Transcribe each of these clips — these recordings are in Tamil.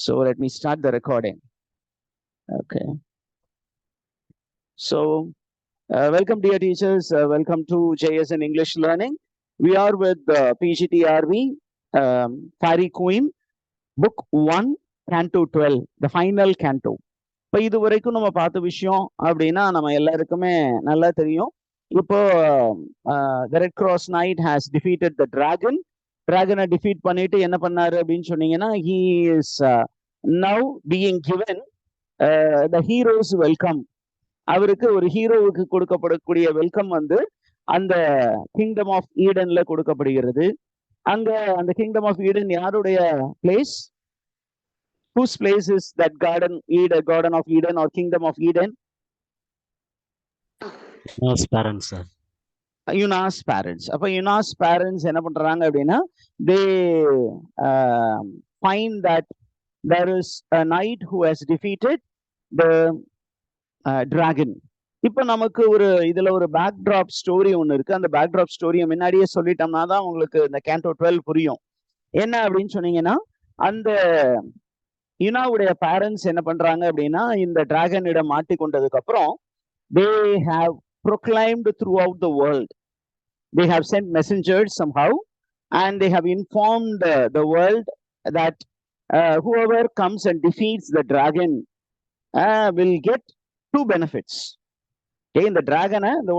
So let me start the recording. Okay. So welcome dear teachers. Welcome to JSN English Learning. We are with PGTRV, Fairy Queen, Book 1, Canto 12, the final canto. இப்போ இது வரைக்கும் நம்ம பார்த்த விஷயம் அப்படின்னா நம்ம எல்லாருக்குமே நல்லா தெரியும். இப்போ the Red Cross Knight has defeated the dragon. Dragon defeat பண்ணிட்டு என்ன பண்ணாரு அப்படின்னு சொன்னீங்கன்னா, he is now being given the hero's welcome. அவருக்கு ஒரு ஹீரோவுக்கு கொடுக்கப்படக்கூடிய வெல்கம் வந்து அந்த கிங்டம் ஆஃப் ஈடன்ல கொடுக்கப்படுகிறது. அங்க அந்த கிங்டம் ஆஃப் ஈடன் யாருடைய place? Whose place is that garden of Eden or kingdom of Eden? Yuna's parents, sir. Yuna's parents. அப்ப Yuna's parents என்ன பண்றாங்க அப்படின்னா, they find that there is a knight who has defeated the dragon. இப்போ நமக்கு இதுல ஒரு பேக்ட்ராப் ஸ்டோரி ஒன்று இருக்கு. அந்த பேக்ட்ராப் ஸ்டோரியை முன்னாடியே சொல்லிட்டோம்னா தான் உங்களுக்கு இந்த கேண்டோ 12 புரியும். என்ன அப்படின்னு சொன்னீங்கன்னா, அந்த யுனாவுடைய பேரண்ட்ஸ் என்ன பண்றாங்க அப்படின்னா, இந்த டிராகனிடம் மாட்டிக்கொண்டதுக்கு அப்புறம் they have proclaimed throughout the world. They have sent messengers somehow and they have informed the world that whoever comes and defeats the dragon will get 2 benefits. இந்த டிராகனை இந்த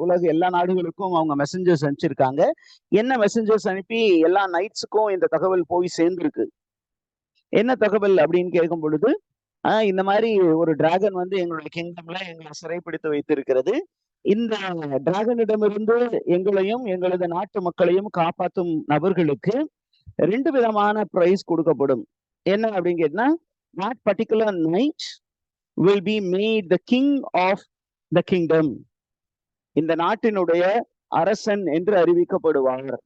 உலக எல்லா நாடுகளுக்கும் அவங்க மெசஞ்சர்ஸ் அனுப்பிச்சிருக்காங்க. என்ன மெசஞ்சர்ஸ் அனுப்பி எல்லா நைட்ஸுக்கும் இந்த தகவல் போய் சேர்ந்துருக்கு. என்ன தகவல் அப்படின்னு கேட்கும் பொழுது, இந்த மாதிரி ஒரு டிராகன் வந்து எங்களுடைய கிங்டம்ல எங்களை சிறைப்பிடித்து வைத்திருக்கிறது. இந்த டிராகனிடமிருந்து எங்களையும் எங்களது நாட்டு மக்களையும் காப்பாற்றும் நபர்களுக்கு 2 விதமான பிரைஸ் கொடுக்கப்படும். என்ன அப்படின்னு கேட்டா, that particular night will be made the king of the kingdom. இந்த நாட்டினுடைய அரசன் என்று அறிவிக்கப்படுவார்.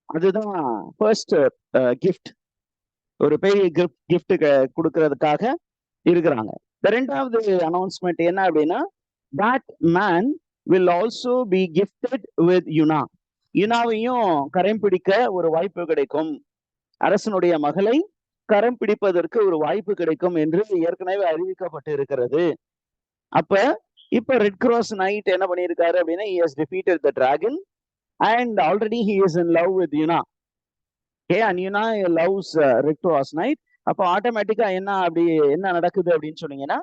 அதுதான் ஃபர்ஸ்ட் கிஃப்ட். ஒரு பெரிய கிஃப்ட் கொடுக்கறதுக்காக இருக்கிறாங்க. ரெண்டாவது அனௌன்ஸ்மெண்ட் என்ன அப்படின்னா, that man will also be gifted with Yuna. யுனாவையும் கரம் பிடிக்க ஒரு வாய்ப்பு கிடைக்கும். அரசனுடைய மகளை கரம் பிடிப்பதற்கு ஒரு வாய்ப்பு கிடைக்கும் என்று ஏற்கனவே அறிவிக்கப்பட்டு இருக்கிறது. இப்ப ரெட் கிராஸ் நைட் என்ன பண்ணியிருக்காரு அப்படின்னா, he has defeated the dragon and already he is in love with Yuna. Okay, and Yuna loves Red Cross Knight. அப்போ ஆட்டோமேட்டிக்கா என்ன நடக்குது அப்படின்னு சொன்னீங்கன்னா,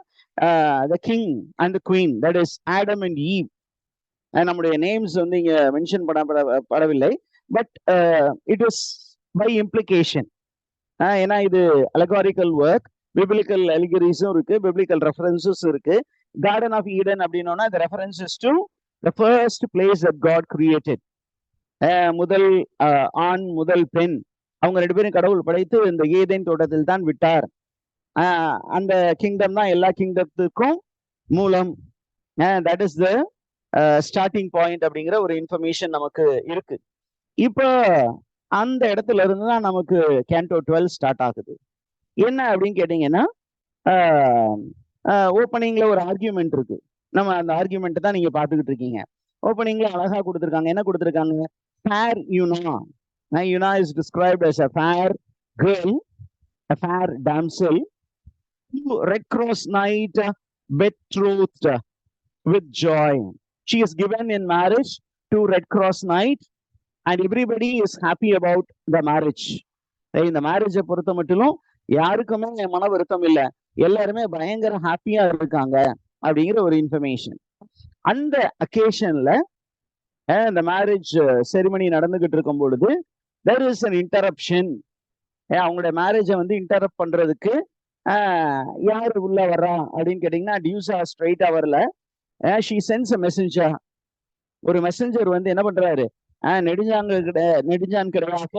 the king and the queen, that is Adam and Eve. நம்முடைய நேம்ஸ் வந்து இங்க மென்ஷன் படவில்லை, but it is by implication. ஏன்னா இது அலகாரிக்கல் ஒர்க், பிப்ளிக்கல் அலிகரிஸும் இருக்கு, பிப்ளிக்கல் ரெஃபரன்ஸஸ் இருக்கு. கார்டன் ஆஃப் ஈடன் அப்படின்னா the references to the first place that God created. முதல் ஆண் முதல் பெண் அவங்க 2 பேரும் கடவுள் படைத்து இந்த ஏதேன் தோட்டத்தில் தான் விட்டார். அந்த கிங்டம் தான் எல்லா கிங்டத்துக்கும் மூலம். That is the starting point அப்படிங்கிற ஒரு இன்ஃபர்மேஷன் நமக்கு இருக்கு. இப்போ அந்த இடத்துல இருந்து தான் நமக்கு கேண்டோ 12 ஸ்டார்ட் ஆகுது. என்ன அப்படின்னு கேட்டீங்கன்னா, ஓப்பனிங்ல ஒரு ஆர்கியூமெண்ட் இருக்கு. நம்ம அந்த ஆர்கியூமெண்ட் தான் நீங்க பாத்துக்கிட்டு இருக்கீங்க. ஓப்பனிங்ல அழகா கொடுத்துருக்காங்க. என்ன கொடுத்துருக்காங்க? fair Yuna. Yuna is described as a fair girl, a fair damsel, Red Cross Knight betrothed with joy. She is given in marriage to Red Cross Knight and everybody is happy about the marriage. இந்த மேரேஜை பொறுத்த மட்டும் யாருக்குமே மன வருத்தம் இல்லை, எல்லாருமே பயங்கர ஹாப்பியா இருக்காங்க அப்படிங்கிற ஒரு இன்ஃபர்மேஷன். அந்த அக்கேஷன்ல இந்த மேரேஜ் செரிமனி நடந்துகிட்டு இருக்கும் பொழுது there is an interruption. அவங்களுடைய மேரேஜை வந்து இன்டரப்ட் பண்றதுக்கு யாரு உள்ள வர்றா அப்படின்னு கேட்டீங்கன்னா, டியூசா ஸ்ட்ரைட்டா வரல. she sends a messenger. ஒரு மெசஞ்சர் வந்து என்ன பண்றாரு, நெடுஞ்சான் கிடையாக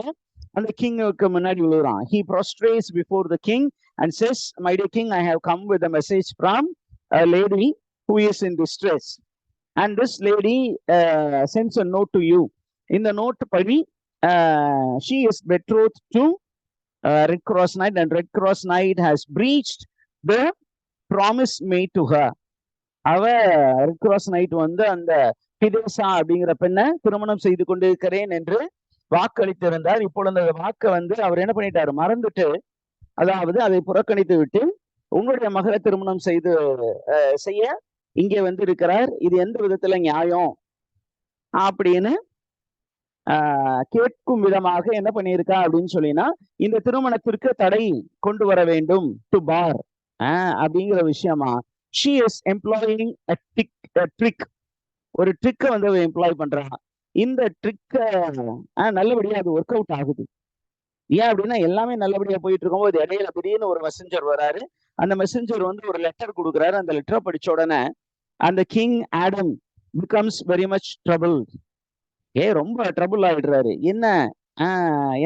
அந்த கிங்குக்கு முன்னாடி விழுறான். he prostrates before the king and says, my dear king, I have come with a message from a lady who is in distress. And this lady sends a note to you. In the note படி, she is betrothed to Red Cross Knight and Red Cross Knight has breached the promise made to her. அவ ரெட் கிராஸ் நைட் வந்து அந்த ஹிதேசா அப்படிங்கிற பெண்ணை திருமணம் செய்து கொண்டிருக்கிறேன் என்று வாக்களித்திருந்தார். இப்பொழுது அந்த வாக்கை வந்து அவர் என்ன பண்ணிட்டாரு, மறந்துட்டு அதாவது அதை புறக்கணித்து விட்டு உங்களுடைய மகளை திருமணம் செய்ய இங்கே வந்து இருக்கிறார், இது எந்த விதத்துல நியாயம் அப்படின்னு கேட்கும் விதமாக என்ன பண்ணியிருக்கா அப்படின்னு சொல்லினா, இந்த திருமணத்திற்கு தடை கொண்டு வர வேண்டும் டு பார் அப்படிங்கிற விஷயமா she is employing a trick. ஒரு ட்ரிக்கை வந்து எம்ப்ளாய் பண்றாங்க. இந்த ட்ரிக்கை நல்லபடியா அது ஒர்க் அவுட் ஆகுது. ஏன் அப்படின்னா எல்லாமே நல்லபடியா போயிட்டு இருக்கும்போது இடையில திடீர்னு ஒரு மெசஞ்சர் வராரு. அந்த மெசஞ்சர் வந்து ஒரு லெட்டர் கொடுக்குறாரு. அந்த லெட்டரை படிச்ச உடனே அந்த king Adam becomes very much trouble. ரொம்ப ட்ரபிள் ஆயிடுறாரு.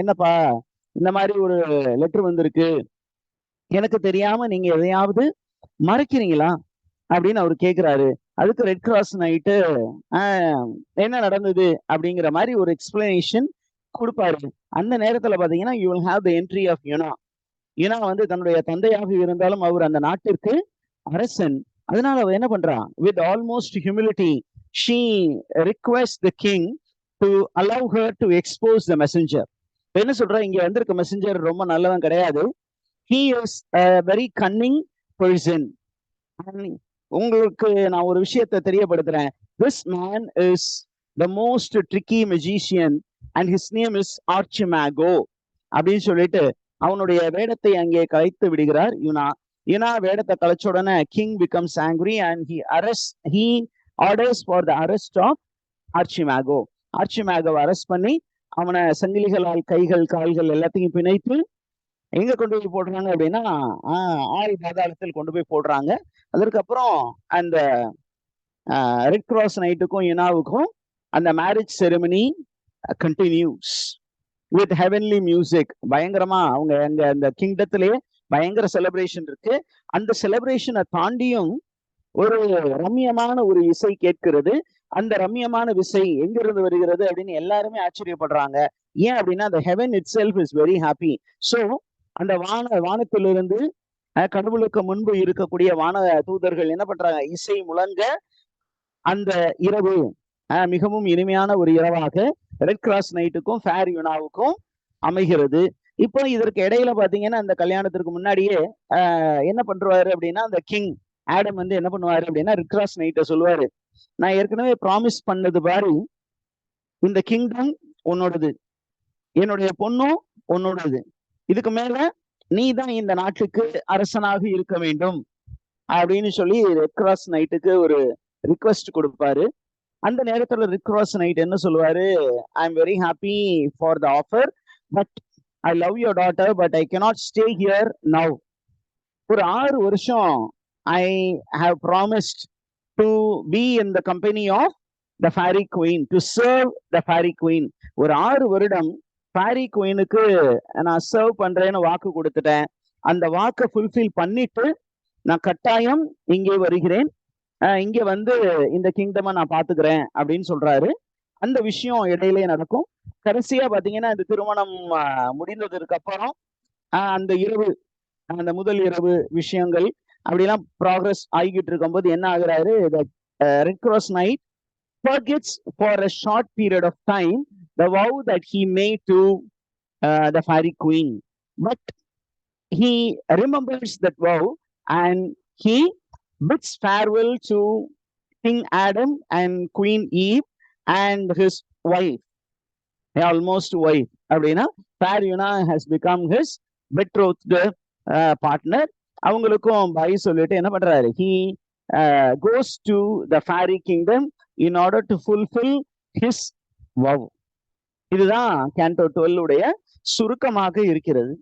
என்னப்பா இந்த மாதிரி ஒரு லெட்டர் வந்திருக்கு, எனக்கு தெரியாம நீங்க எதையாவது மறைக்கிறீங்களா அப்படின்னு அவர் கேட்கிறாரு. அதுக்கு ரெட் கிராஸ் நைட்டு என்ன நடந்தது அப்படிங்கிற மாதிரி ஒரு எக்ஸ்பிளனேஷன் கொடுப்பாரு. அந்த நேரத்துல பாத்தீங்கன்னா you will have the entry of Una. Una வந்து தன்னுடைய தந்தையாக இருந்தாலும் அவர் அந்த நாட்டிற்கு அரசன். அதனால அவர் என்ன பண்றான், with almost humility she request the king to allow her to expose the messenger. என்ன சொல்ற, இங்க வந்திருக்க மெசஞ்சர் ரொம்ப நல்லவன் கிடையாது. He is very cunning person. உங்களுக்கு நான் ஒரு விஷயத்தை தெரியப்படுத்துறேன். This man is the most tricky magician and his name is Archimago அப்படின்னு சொல்லிட்டு அவனுடைய வேடத்தை அங்கே கலைத்து விடுகிறார் யுனா. யுனா வேடத்தை கலைச்ச உடனே king becomes angry and he orders for the arrest of Archimago. ஆர்ச்சிமாகோவை அரெஸ்ட் பண்ணி அவனை சங்கிலிகளால் கைகள் கால்கள் எல்லாத்தையும் பிணைத்து எங்க கொண்டு போய் போடுறாங்க அப்படின்னா ஆள் பாதாளத்தில் கொண்டு போய் போடுறாங்க. அதற்கப்புறம் அந்த ரெட் கிராஸ் நைட்டுக்கும் யுனாவுக்கும் அந்த marriage ceremony continues with heavenly music. பயங்கரமா அவங்க அந்த கிங்டத்திலேயே பயங்கர செலிப்ரேஷன் இருக்கு. அந்த செலிப்ரேஷனை தாண்டியும் ஒரு ரம்யமான ஒரு இசை கேட்கிறது. அந்த ரம்யமான இசை எங்கிருந்து வருகிறது அப்படின்னு எல்லாருமே ஆச்சரியப்படுறாங்க. ஏன் அப்படின்னா the heaven itself is very happy. So அந்த வானத்திலிருந்து கடவுளுக்கு முன்பு இருக்கக்கூடிய வான தூதர்கள் என்ன பண்றாங்க, இசை முழங்க அந்த இரவு மிகவும் இனிமையான ஒரு இரவாக ரெட் கிராஸ் நைட்டுக்கும் ஃபேர் யுனாவுக்கும் அமைகிறது. இப்போ இதற்கு இடையில பாத்தீங்கன்னா அந்த கல்யாணத்திற்கு முன்னாடியே என்ன பண்றாரு அப்படின்னா அந்த கிங் ஆடம் வந்து என்ன பண்ணுவாரு அப்படின்னா ரெட் கிராஸ் நைட்டை சொல்லுவாரு, நான் ஏற்கனவே ப்ராமிஸ் பண்ணது பாரு, இந்த கிங்டம் உன்னோடது, என்னுடைய பொண்ணும் உன்னோடது, இதுக்கு மேல நீ தான் இந்த நாட்டுக்கு அரசனாக இருக்க வேண்டும் அப்படின்னு சொல்லி ரெட் கிராஸ் நைட்டுக்கு ஒரு ரிக்வெஸ்ட் கொடுப்பாரு. அந்த நேரத்துல ரெட் கிராஸ் நைட் என்ன சொல்லுவாரு, I am very happy for the offer, but I love your daughter, but I cannot stay here now. ஒரு 6 வருஷம் I have promised to be in the company of the Fairy Queen, to serve the Fairy Queen. ஒரு 6 வருடம் ஃபேரி குயினுக்கு நான் சர்வ் பண்றேன்னு வாக்கு கொடுத்துட்டேன். அந்த வாக்கை ஃபுல்ஃபில் பண்ணிட்டு நான் கட்டாயம் இங்கே வருகிறேன், இங்க வந்து இந்த கிங்டமை நான் பாத்துக்கிறேன் அப்படின்னு சொல்றாரு. அந்த விஷயம் இடையிலேயே நடக்கும். கடைசியா பாத்தீங்கன்னா இந்த திருமணம் முடிந்ததற்கு அப்புறம் அந்த இரவு, அந்த முதல் இரவு விஷயங்கள் அப்படிலாம் ப்ராக்ரஸ் ஆகிட்டு இருக்கும்போது என்ன ஆகுறாரு, red cross night forgets for a short period of time the vow that he made to the fairy queen, but he remembers that vow and he bids farewell to King Adam and Queen Eve and his wife, almost wife அப்படின்னா fair Yuna has become his betrothed partner. அவங்களுக்கும் பை சொல்லிட்டு என்ன பண்றாரு, he goes to the fairy kingdom in order to fulfill his vow. இதுதான் Canto 12 உடைய சுருக்கமாக இருக்கிறது.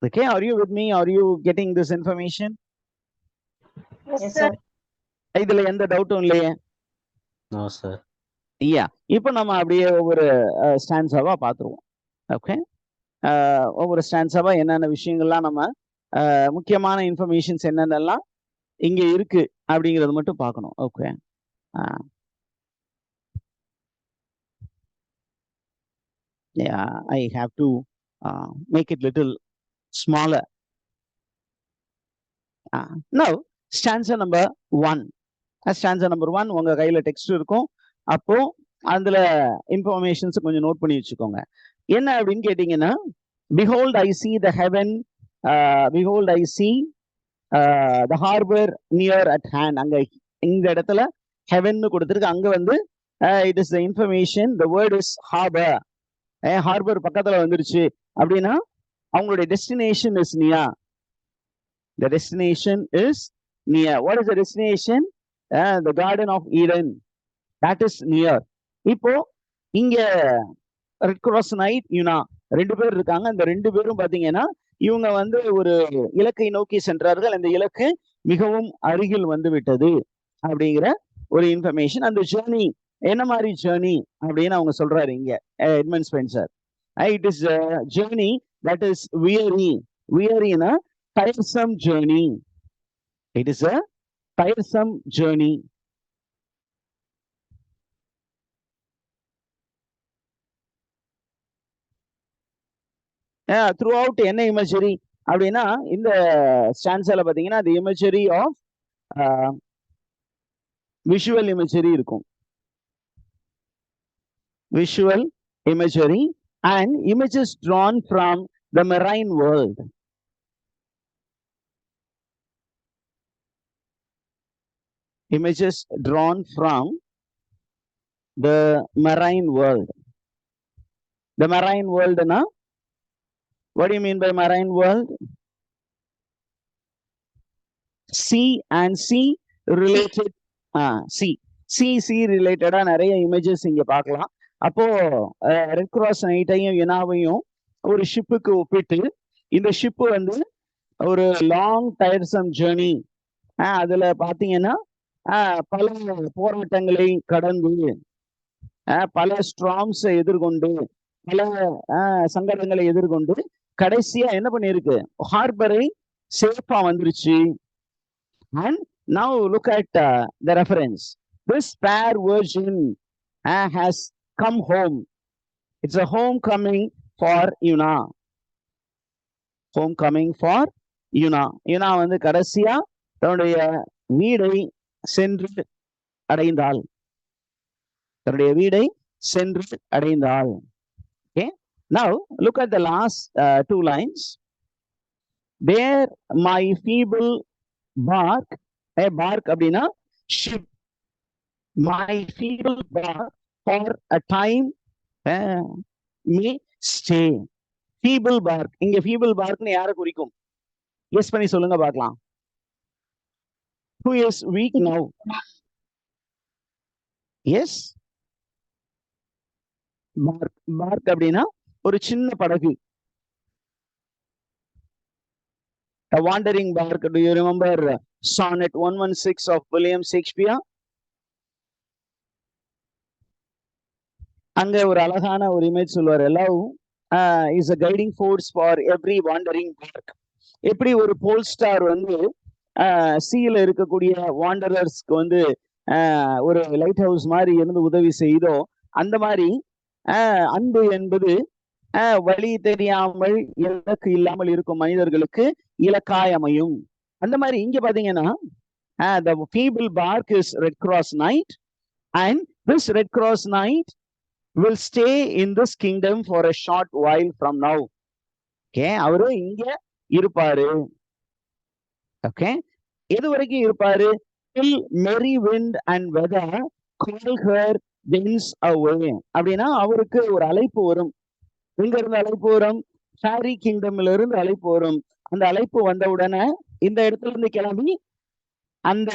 Okay, are you with me? Are you getting this information? Yes, sir. இதுல எந்த டவுட்டும் இல்லையே? No, sir. Yeah. இப்போ நம்ம அப்படியே ஒவ்வொரு ஸ்டான்ஸாவா பார்த்துருவோம். ஓகே, ஒவ்வொரு ஸ்டான்ஸாவா என்னென்ன விஷயங்கள்லாம் நம்ம முக்கியமான இன்ஃபர்மேஷன்ஸ் என்னென்னலாம் இங்க இருக்கு அப்படிங்கிறது மட்டும் பார்க்கணும். Okay, yeah, I have to make it little smaller. Now stanza number 1. stanza number 1 உங்க கையில டெக்ஸ்ட் இருக்கும். அப்போ அதுல இன்ஃபர்மேஷன்ஸ் கொஞ்சம் நோட் பண்ணி வச்சுக்கோங்க. என்ன அப்படின்னு கேட்டீங்கன்னா, behold I see the heaven behold I see the harbor near at hand. அங்க இந்த இடத்துல heaven கொடுத்திருக்கு. அங்க வந்து it is the information, the word is harbor. harbor பக்கத்துல வந்துருச்சு அப்படின்னா அவங்களுடைய destination is near. The destination is near. What is the destination? The Garden of Eden. That is near. இப்போ இங்க ரெட் கிராஸ் நைட் யுனா ரெண்டு பேர் இருக்காங்க. அந்த ரெண்டு பேரும் பாத்தீங்கன்னா இவங்க வந்து ஒரு இலக்கை நோக்கி சென்றார்கள். அந்த இலக்கு மிகவும் அருகில் வந்து விட்டது அப்படிங்கிற ஒரு இன்ஃபர்மேஷன். அந்த ஜேர்னி என்ன மாதிரி ஜேர்னி அப்படின்னு அவங்க சொல்றாரு இங்க Edmund Spenser. It is journey that is weary. வியரினா tiresome journey. It is a tiresome journey. Throughout என்ன imagery அப்படின்னா இந்த ஸ்டான்ஸால பாத்தீங்கன்னா the imagery of visual imagery இருக்கும். Visual imagery and images drawn from the marine world. Images drawn from the marine world. The marine world, na? What do you mean by marine world? Sea and sea related. sea related நிறைய images இங்க பார்க்கலாம். அப்போ ரெட் கிராஸ் நைட்டையும் யுனாவையும் ஒரு ஷிப்புக்கு ஒப்பிட்டு இந்த ஷிப்பு வந்து ஒரு லாங் டயர்சம் ஜேர்னி. அதுல பாத்தீங்கன்னா பல போராட்டங்களை கடந்து பல ஸ்ட்ராம்ஸை எதிர்கொண்டு பல சங்கடங்களை எதிர்கொண்டு கடைசியா என்ன பண்ணிருக்கு, ஹார்பரை சேஃபா வந்துருச்சு. And now look at the reference. This fair virgin has come home. It's a homecoming for Yuna. Homecoming for Yuna. Yuna வந்து கடைசியா தன்னுடைய வீடை சென்று அடைந்தாள். தன்னுடைய வீடை சென்று அடைந்தாள். Okay. Now look at the last two lines. There my feeble bark. Bark அப்படின்னா ship. My feeble bark for a time may stay. Feeble bark. இங்க feeble barkனு யாரை குறிக்கும்? Yes பண்ணி சொல்லுங்க பார்க்கலாம். Who is weak now? Yes. Bark அப்படின்னா ஒரு சின்ன படகு. A wandering bark. Do you remember sonnet 116 of William Shakespeare? அங்க ஒரு அழகான ஒரு இமேஜ் சொல்லுவாரு. Love is a guiding force for every wandering bark. எப்படி ஒரு போல் ஸ்டார் வந்து சீல இருக்கக்கூடிய வாண்டரர்ஸ்க்கு வந்து ஒரு லைட் ஹவுஸ் மாதிரி இருந்து உதவி செய்தோ, அந்த மாதிரி அன்பு என்பது வழி தெரியாமல் இலக்கு இல்லாமல் இருக்கும் மனிதர்களுக்கு இலக்காய் அமையும். அந்த மாதிரி இங்க பாத்தீங்கன்னா the feeble bark is Red Cross Night, and this Red Cross Night will stay in this kingdom for a short while from now. Okay, அவரு இங்க இருப்பாரு. Okay, எது வரைக்கும் இருப்பாரு? Till merry wind and weather call her thence away. அப்படின்னா அவருக்கு ஒரு அழைப்பு வரும். எங்க இருந்து அழைப்பு வரும்? ஃபேரி கிங்டம்ல இருந்து அழைப்பு வரும். அந்த அழைப்பு வந்த உடனே இந்த இடத்துல இருந்து கிளம்பி அந்த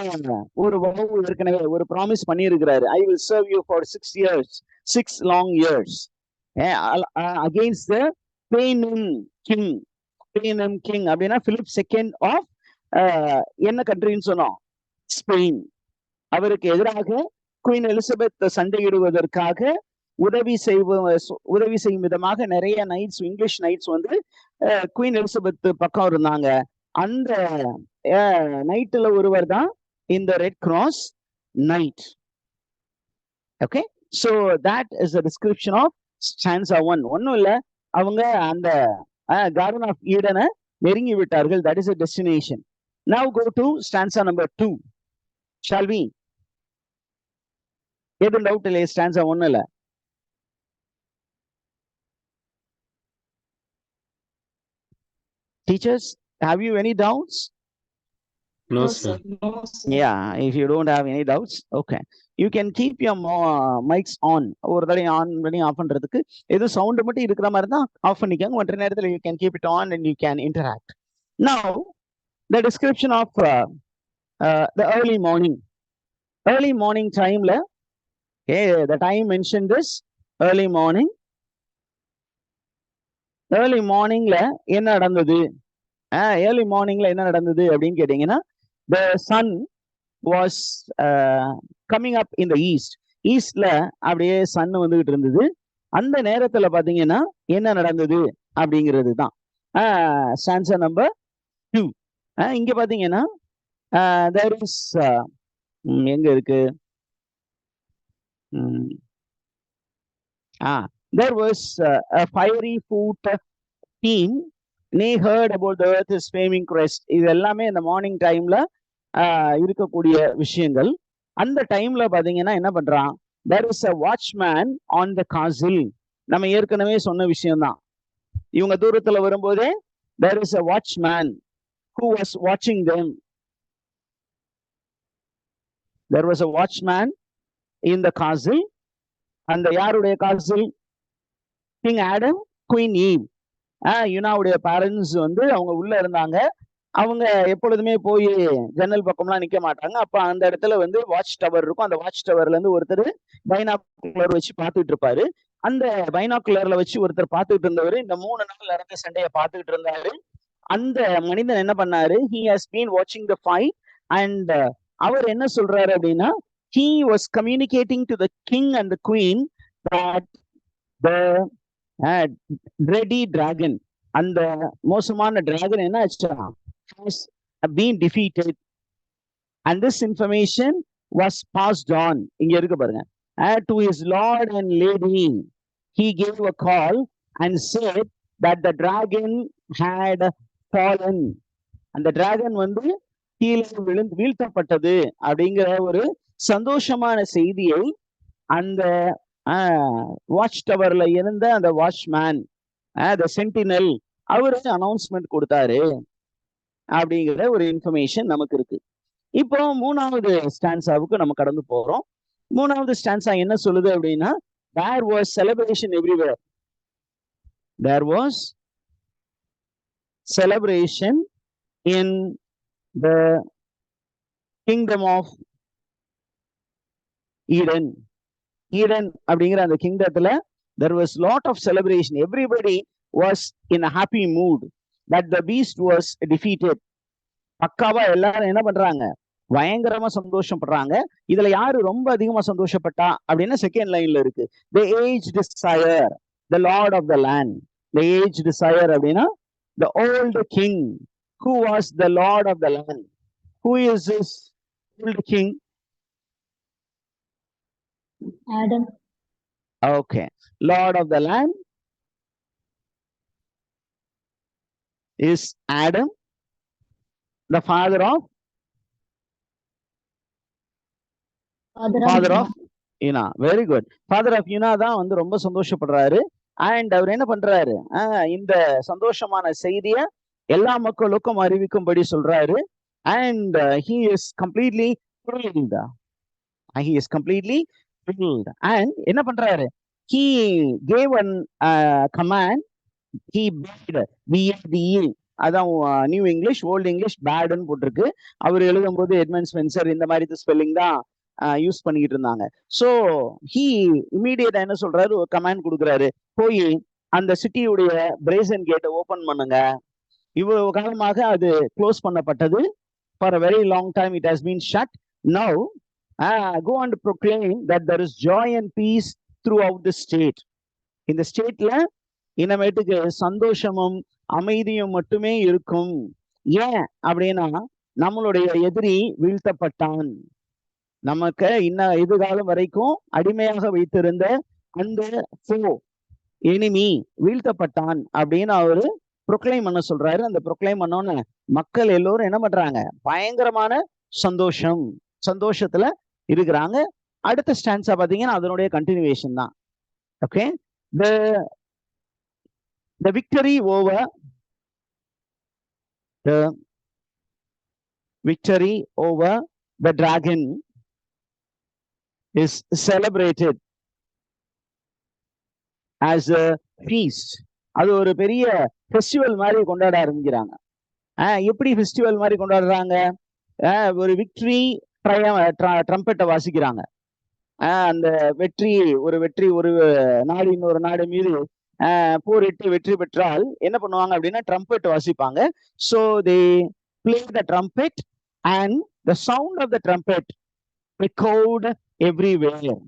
ஒரு வகுப்பு ஏற்கனவே ஒரு ப்ராமிஸ் பண்ணி இருக்கிறாரு. I will serve you for 6 years, 6 long years against the Paynim king. Paynim king அப்படின்னா பிலிப் செகண்ட் ஆஃப் என்ன கண்ட்ரின்னு சொன்னோம்? ஸ்பெயின். அவருக்கு எதிராக குயின் எலிசபெத் சண்டையிடுவதற்காக உதவி செய்யும் விதமாக நிறைய நைட்ஸ், இங்கிலீஷ் நைட்ஸ் வந்து குயின் எலிசபெத் பக்கம் இருந்தாங்க. அந்த நைட்ல ஒருவர் தான் இந்த red cross night. Okay, so that is a description of stanza 1. ஒன்னும் இல்ல, அவங்க அந்த கார்டன் ஆஃப் ஈடனை நெருங்கி விட்டார்கள். that is a destination. Now go to stanza number 2. Shall we? எதுவும் டவுட் இல்லையே? stanza 1 இல்ல. Teachers, have you any doubts? No, No, sir. sir. No, sir. Yeah, if you don't have any doubts, okay. You can keep your mics on. ஒரு தடவை ஆன் பண்ணி ஆஃப் பண்றதுக்கு ஏதோ சவுண்ட் மட்டும் இருக்கிற மாதிரி தான் ஆஃப் பண்ணிக்கோங்க. மற்ற நேரத்தில் you can keep it on and you can interact. Now, the description of the early morning. Early morning timeல, okay, the time mentioned is early morning. Early morningல என்ன நடந்தது? Early morningல என்ன நடந்தது அப்படின்னு கேட்டீங்கன்னா, the sun was coming up in the east. ஈஸ்ட்ல அப்படியே சன் வந்துகிட்டு இருந்தது. அந்த நேரத்துல பாத்தீங்கன்னா என்ன நடந்தது அப்படிங்கிறது தான் ஸ்டான்சா நம்பர் 2. இங்க பாத்தீங்கன்னா there is எங்க இருக்கு? There was a fiery foot team. They heard about the earth's flaming crest. இது எல்லாமே இந்த மார்னிங் டைம்ல இருக்கக்கூடிய விஷயங்கள். அந்த டைம்ல பாத்தீங்கன்னா என்ன பண்றான்? There is a watchman on the castle. நம்ம ஏற்கனவே சொன்ன விஷயம்தான். இவங்க தூரத்துல வரும்போதே there is a watchman who was watching them. There was a watchman in the castle. அந்த யாருடைய castle? King Adam, Queen Eve. யுனாவுடைய பேரண்ட்ஸ் வந்து அவங்க உள்ள இருந்தாங்க. அவங்க எப்பொழுதுமே போய் ஜன்னல் பக்கம்லாம் நிக்க மாட்டாங்க. அப்ப அந்த இடத்துல வந்து வாட்ச் டவர் இருக்கும். அந்த வாட்ச் டவர்ல இருந்து ஒருத்தர் பைனாக்குலர் வச்சு பார்த்துட்டு இருப்பாரு. அந்த பைனாக்குலர்ல வச்சு ஒருத்தர் பார்த்துட்டு இருந்தவர் இந்த 3 நாள் நடந்த சண்டையை பார்த்துட்டு இருந்தாரு. அந்த மனிதன் என்ன பண்ணாரு? He has been watching the fight and அவர் என்ன சொல்றாரு அப்படின்னா, he was communicating to the king and the queen that the dready dragon, அந்த மோசமான டிராகன் என்ன ஆச்சா, has been defeated, and this information was passed on. இங்க இருக்கு பாருங்க, to his lord and lady he gave a call and said that the dragon had fallen. அந்த டிராகன் வந்து கீழே வீழ்த்தப்பட்டது அப்படிங்கிற ஒரு சந்தோஷமான செய்தியை அந்த வாட்ச் டவர்ல இருந்த அந்த வாட்ச்மேன், the sentinel, அவரு அனௌன்ஸ்மெண்ட் கொடுத்தாரு அப்படிங்கிற ஒரு இன்ஃபர்மேஷன் நமக்கு இருக்கு. இப்போ 3வது ஸ்டான்சாவுக்கு நம்ம கடந்து போறோம். 3வது ஸ்டான்சா என்ன சொல்லுது அப்படின்னா, there was celebration everywhere. There was celebration in the kingdom of Eden. Eden அப்படிங்கிற அந்த கிங்டத்துல there was lot of celebration. Everybody was in a happy mood that the beast was defeated. பக்காவா எல்லாரும் என்ன பண்றாங்க? பயங்கரமா சந்தோஷப்படுறாங்க. இதுல யாரு ரொம்ப அதிகமா சந்தோஷப்பட்டா அப்படின்னா செகண்ட் லைன்ல இருக்கு. The aged sire, the lord of the land. The aged sire அப்படின்னா the old king. Who was the lord of the land? Who is this old king? Adam. Okay, lord of the land is Adam, the father of Una. Very good. Father of Una தான் வந்து ரொம்ப சந்தோஷப்படுறாரு. அண்ட் அவர் என்ன பண்றாரு? இந்த சந்தோஷமான செய்திய எல்லா மக்களுக்கும் அறிவிக்கும்படி சொல்றாரு. And he is completely thrilled. He is completely thrilled. And என்ன பண்றாரு? He gave an command. He bade, B-A-D-E. அதான் நியூ இங்கிலீஷ், ஓல்டு இங்கிலீஷ் பேடுன்னு போட்டிருக்கு. அவர் எழுதும்போது எட்மண்ட் ஸ்பென்சர் இந்த மாதிரி ஸ்பெல்லிங் தான் யூஸ் பண்ணிக்கிட்டு இருந்தாங்க. ஸோ ஹி இமீடியட்டா என்ன சொல்றாரு? ஒரு கமாண்ட் கொடுக்குறாரு, போய் அந்த சிட்டியுடைய பிரேசன் கேட்டை ஓபன் பண்ணுங்க. இவ்வளவு காலமாக அது க்ளோஸ் பண்ணப்பட்டது. For a very long time it has been shut. Now go and proclaim that there is joy and peace throughout the state. இந்த ஸ்டேட்ல இனிமேட்டுக்கு சந்தோஷமும் அமைதியும் மட்டுமே இருக்கும். ஏன் அப்படின்னா, நம்மளுடைய எதிரி வீழ்த்தப்பட்டான். நமக்கு எதிர்காலம் வரைக்கும் அடிமையாக வைத்திருந்த அந்த எனிமி வீழ்த்தப்பட்டான் அப்படின்னு அவரு ப்ரொக்ளைம் பண்ண சொல்றாரு. அந்த ப்ரொக்ளைம் பண்ணோன்னு மக்கள் எல்லோரும் என்ன பண்றாங்க? பயங்கரமான சந்தோஷத்துல இருக்கிறாங்க. அடுத்த ஸ்டான்ஸா பாத்தீங்கன்னா அதனுடைய கண்டினியூவேஷன் தான். Okay, the victory over the victory over the dragon is celebrated as a feast. அது ஒரு பெரிய ஃபெஸ்டிவல் மாதிரி கொண்டாட ஆரம்பிக்கிறாங்க. எப்படி ஃபெஸ்டிவல் மாதிரி கொண்டாடுறாங்க? ஒரு விக்டரி ட்ரம்பெட்டை வாசிக்கிறாங்க. அந்த வெற்றி ஒரு நாடு இன்னொரு நாடு மீது போரிட்டு வெற்றி பெற்றால் என்ன பண்ணுவாங்க அப்படின்னா ட்ரம்பெட் வாசிப்பாங்க. So they play the trumpet and the sound of the trumpet echoed everywhere,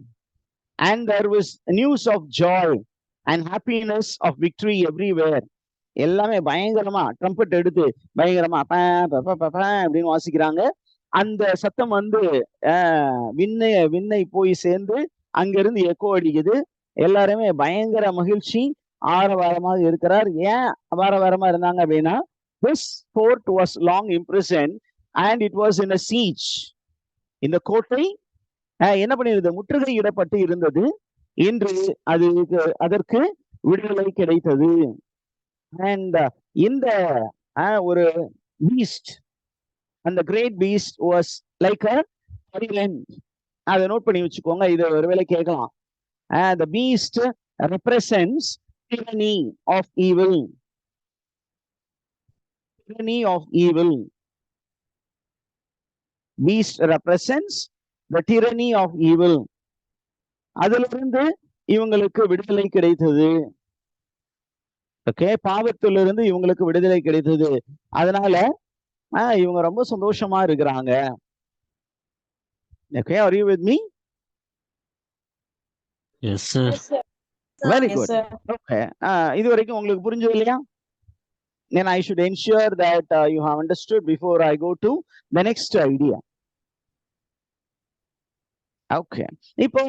and there was news of joy and happiness of victory everywhere. எல்லாமே பயங்கரமா ட்ரம்பெட் எடுத்து பயங்கரமா அப்படின்னு வாசிக்கிறாங்க. அந்த சத்தம் வந்து விண்ணை போய் சேர்ந்து அங்கிருந்து எக்கோ அடிக்குது. எல்லாருமே பயங்கர மகிழ்ச்சி ஆரவாரமாக இருக்கிறார். ஏன் ஆரவாரமா இருந்தாங்க அப்படின்னா, this fort was long imprisoned and it was in a siege. இந்த கோட்டை என்ன பண்ணிருந்தது? முற்றுகையிடப்பட்டு இருந்தது. இன்று அதற்கு விடுதலை கிடைத்தது. and இந்த ஒரு beast, and the great beast was like a tyrant. அதை நோட் பண்ணி வச்சுக்கோங்க, இது ஒருவேளை கேட்கலாம். The beast represents tyranny of evil. Tyranny of evil. Beast represents the tyranny of evil. அதிலிருந்து இவங்களுக்கு விடுதலை கிடைத்தது. ஓகே, பாவத்திலிருந்து இவங்களுக்கு விடுதலை கிடைத்தது. அதனால இவங்க ரொம்ப சந்தோஷமா இருக்கிறாங்க. Okay, are you with me? Yes, sir. Very good. Okay, இது வரைக்கும் உங்களுக்கு புரிஞ்சது இல்லையா? Then I should ensure that you have understood before I go to the next idea. Okay, இப்போ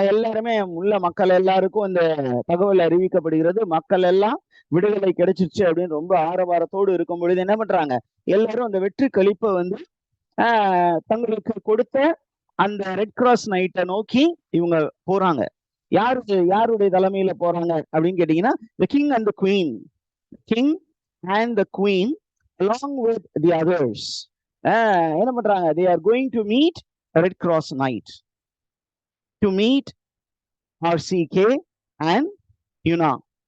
எல்லாருமே உள்ள மக்கள் எல்லாருக்கும் இந்த தகவல் அறிவிக்கப்படுகிறது. மக்கள் எல்லாம் விடுதலை கிடைச்சிருச்சு அப்படின்னு ரொம்ப ஆரவாரத்தோடு இருக்கும் பொழுது என்ன பண்றாங்க? எல்லாரும் அந்த வெற்றி களிப்பை வந்து தங்களுக்கு கொடுத்த அந்த ரெட் கிராஸ் நைட்டை நோக்கி இவங்க போறாங்க. யாருடைய தலைமையில போறாங்க அப்படின்னு கேட்டீங்கன்னா, the king and the queen. King and the queen along with the others என்ன பண்றாங்க? they are going to meet Red Cross night, to meet RCK and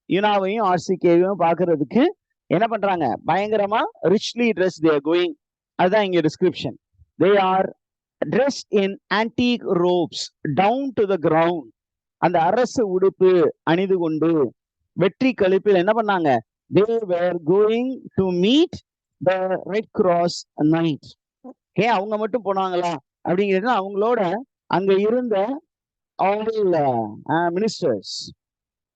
யுனாவையும் RCKவையும் பாக்குறதுக்கு என்ன பண்றாங்க? பயங்கரமா richly dressed they are going. அதுதான் இங்க description. they are dressed in antique robes down to the ground. அந்த அரசு உடுப்பு அணிந்து கொண்டு வெற்றி களிப்பில் என்ன பண்ணாங்க? they were going to meet the Red Cross night. Okay, அவங்க மட்டும் போனாங்களா அப்படிங்கிறது அவங்களோட அங்க இருந்த all ministers,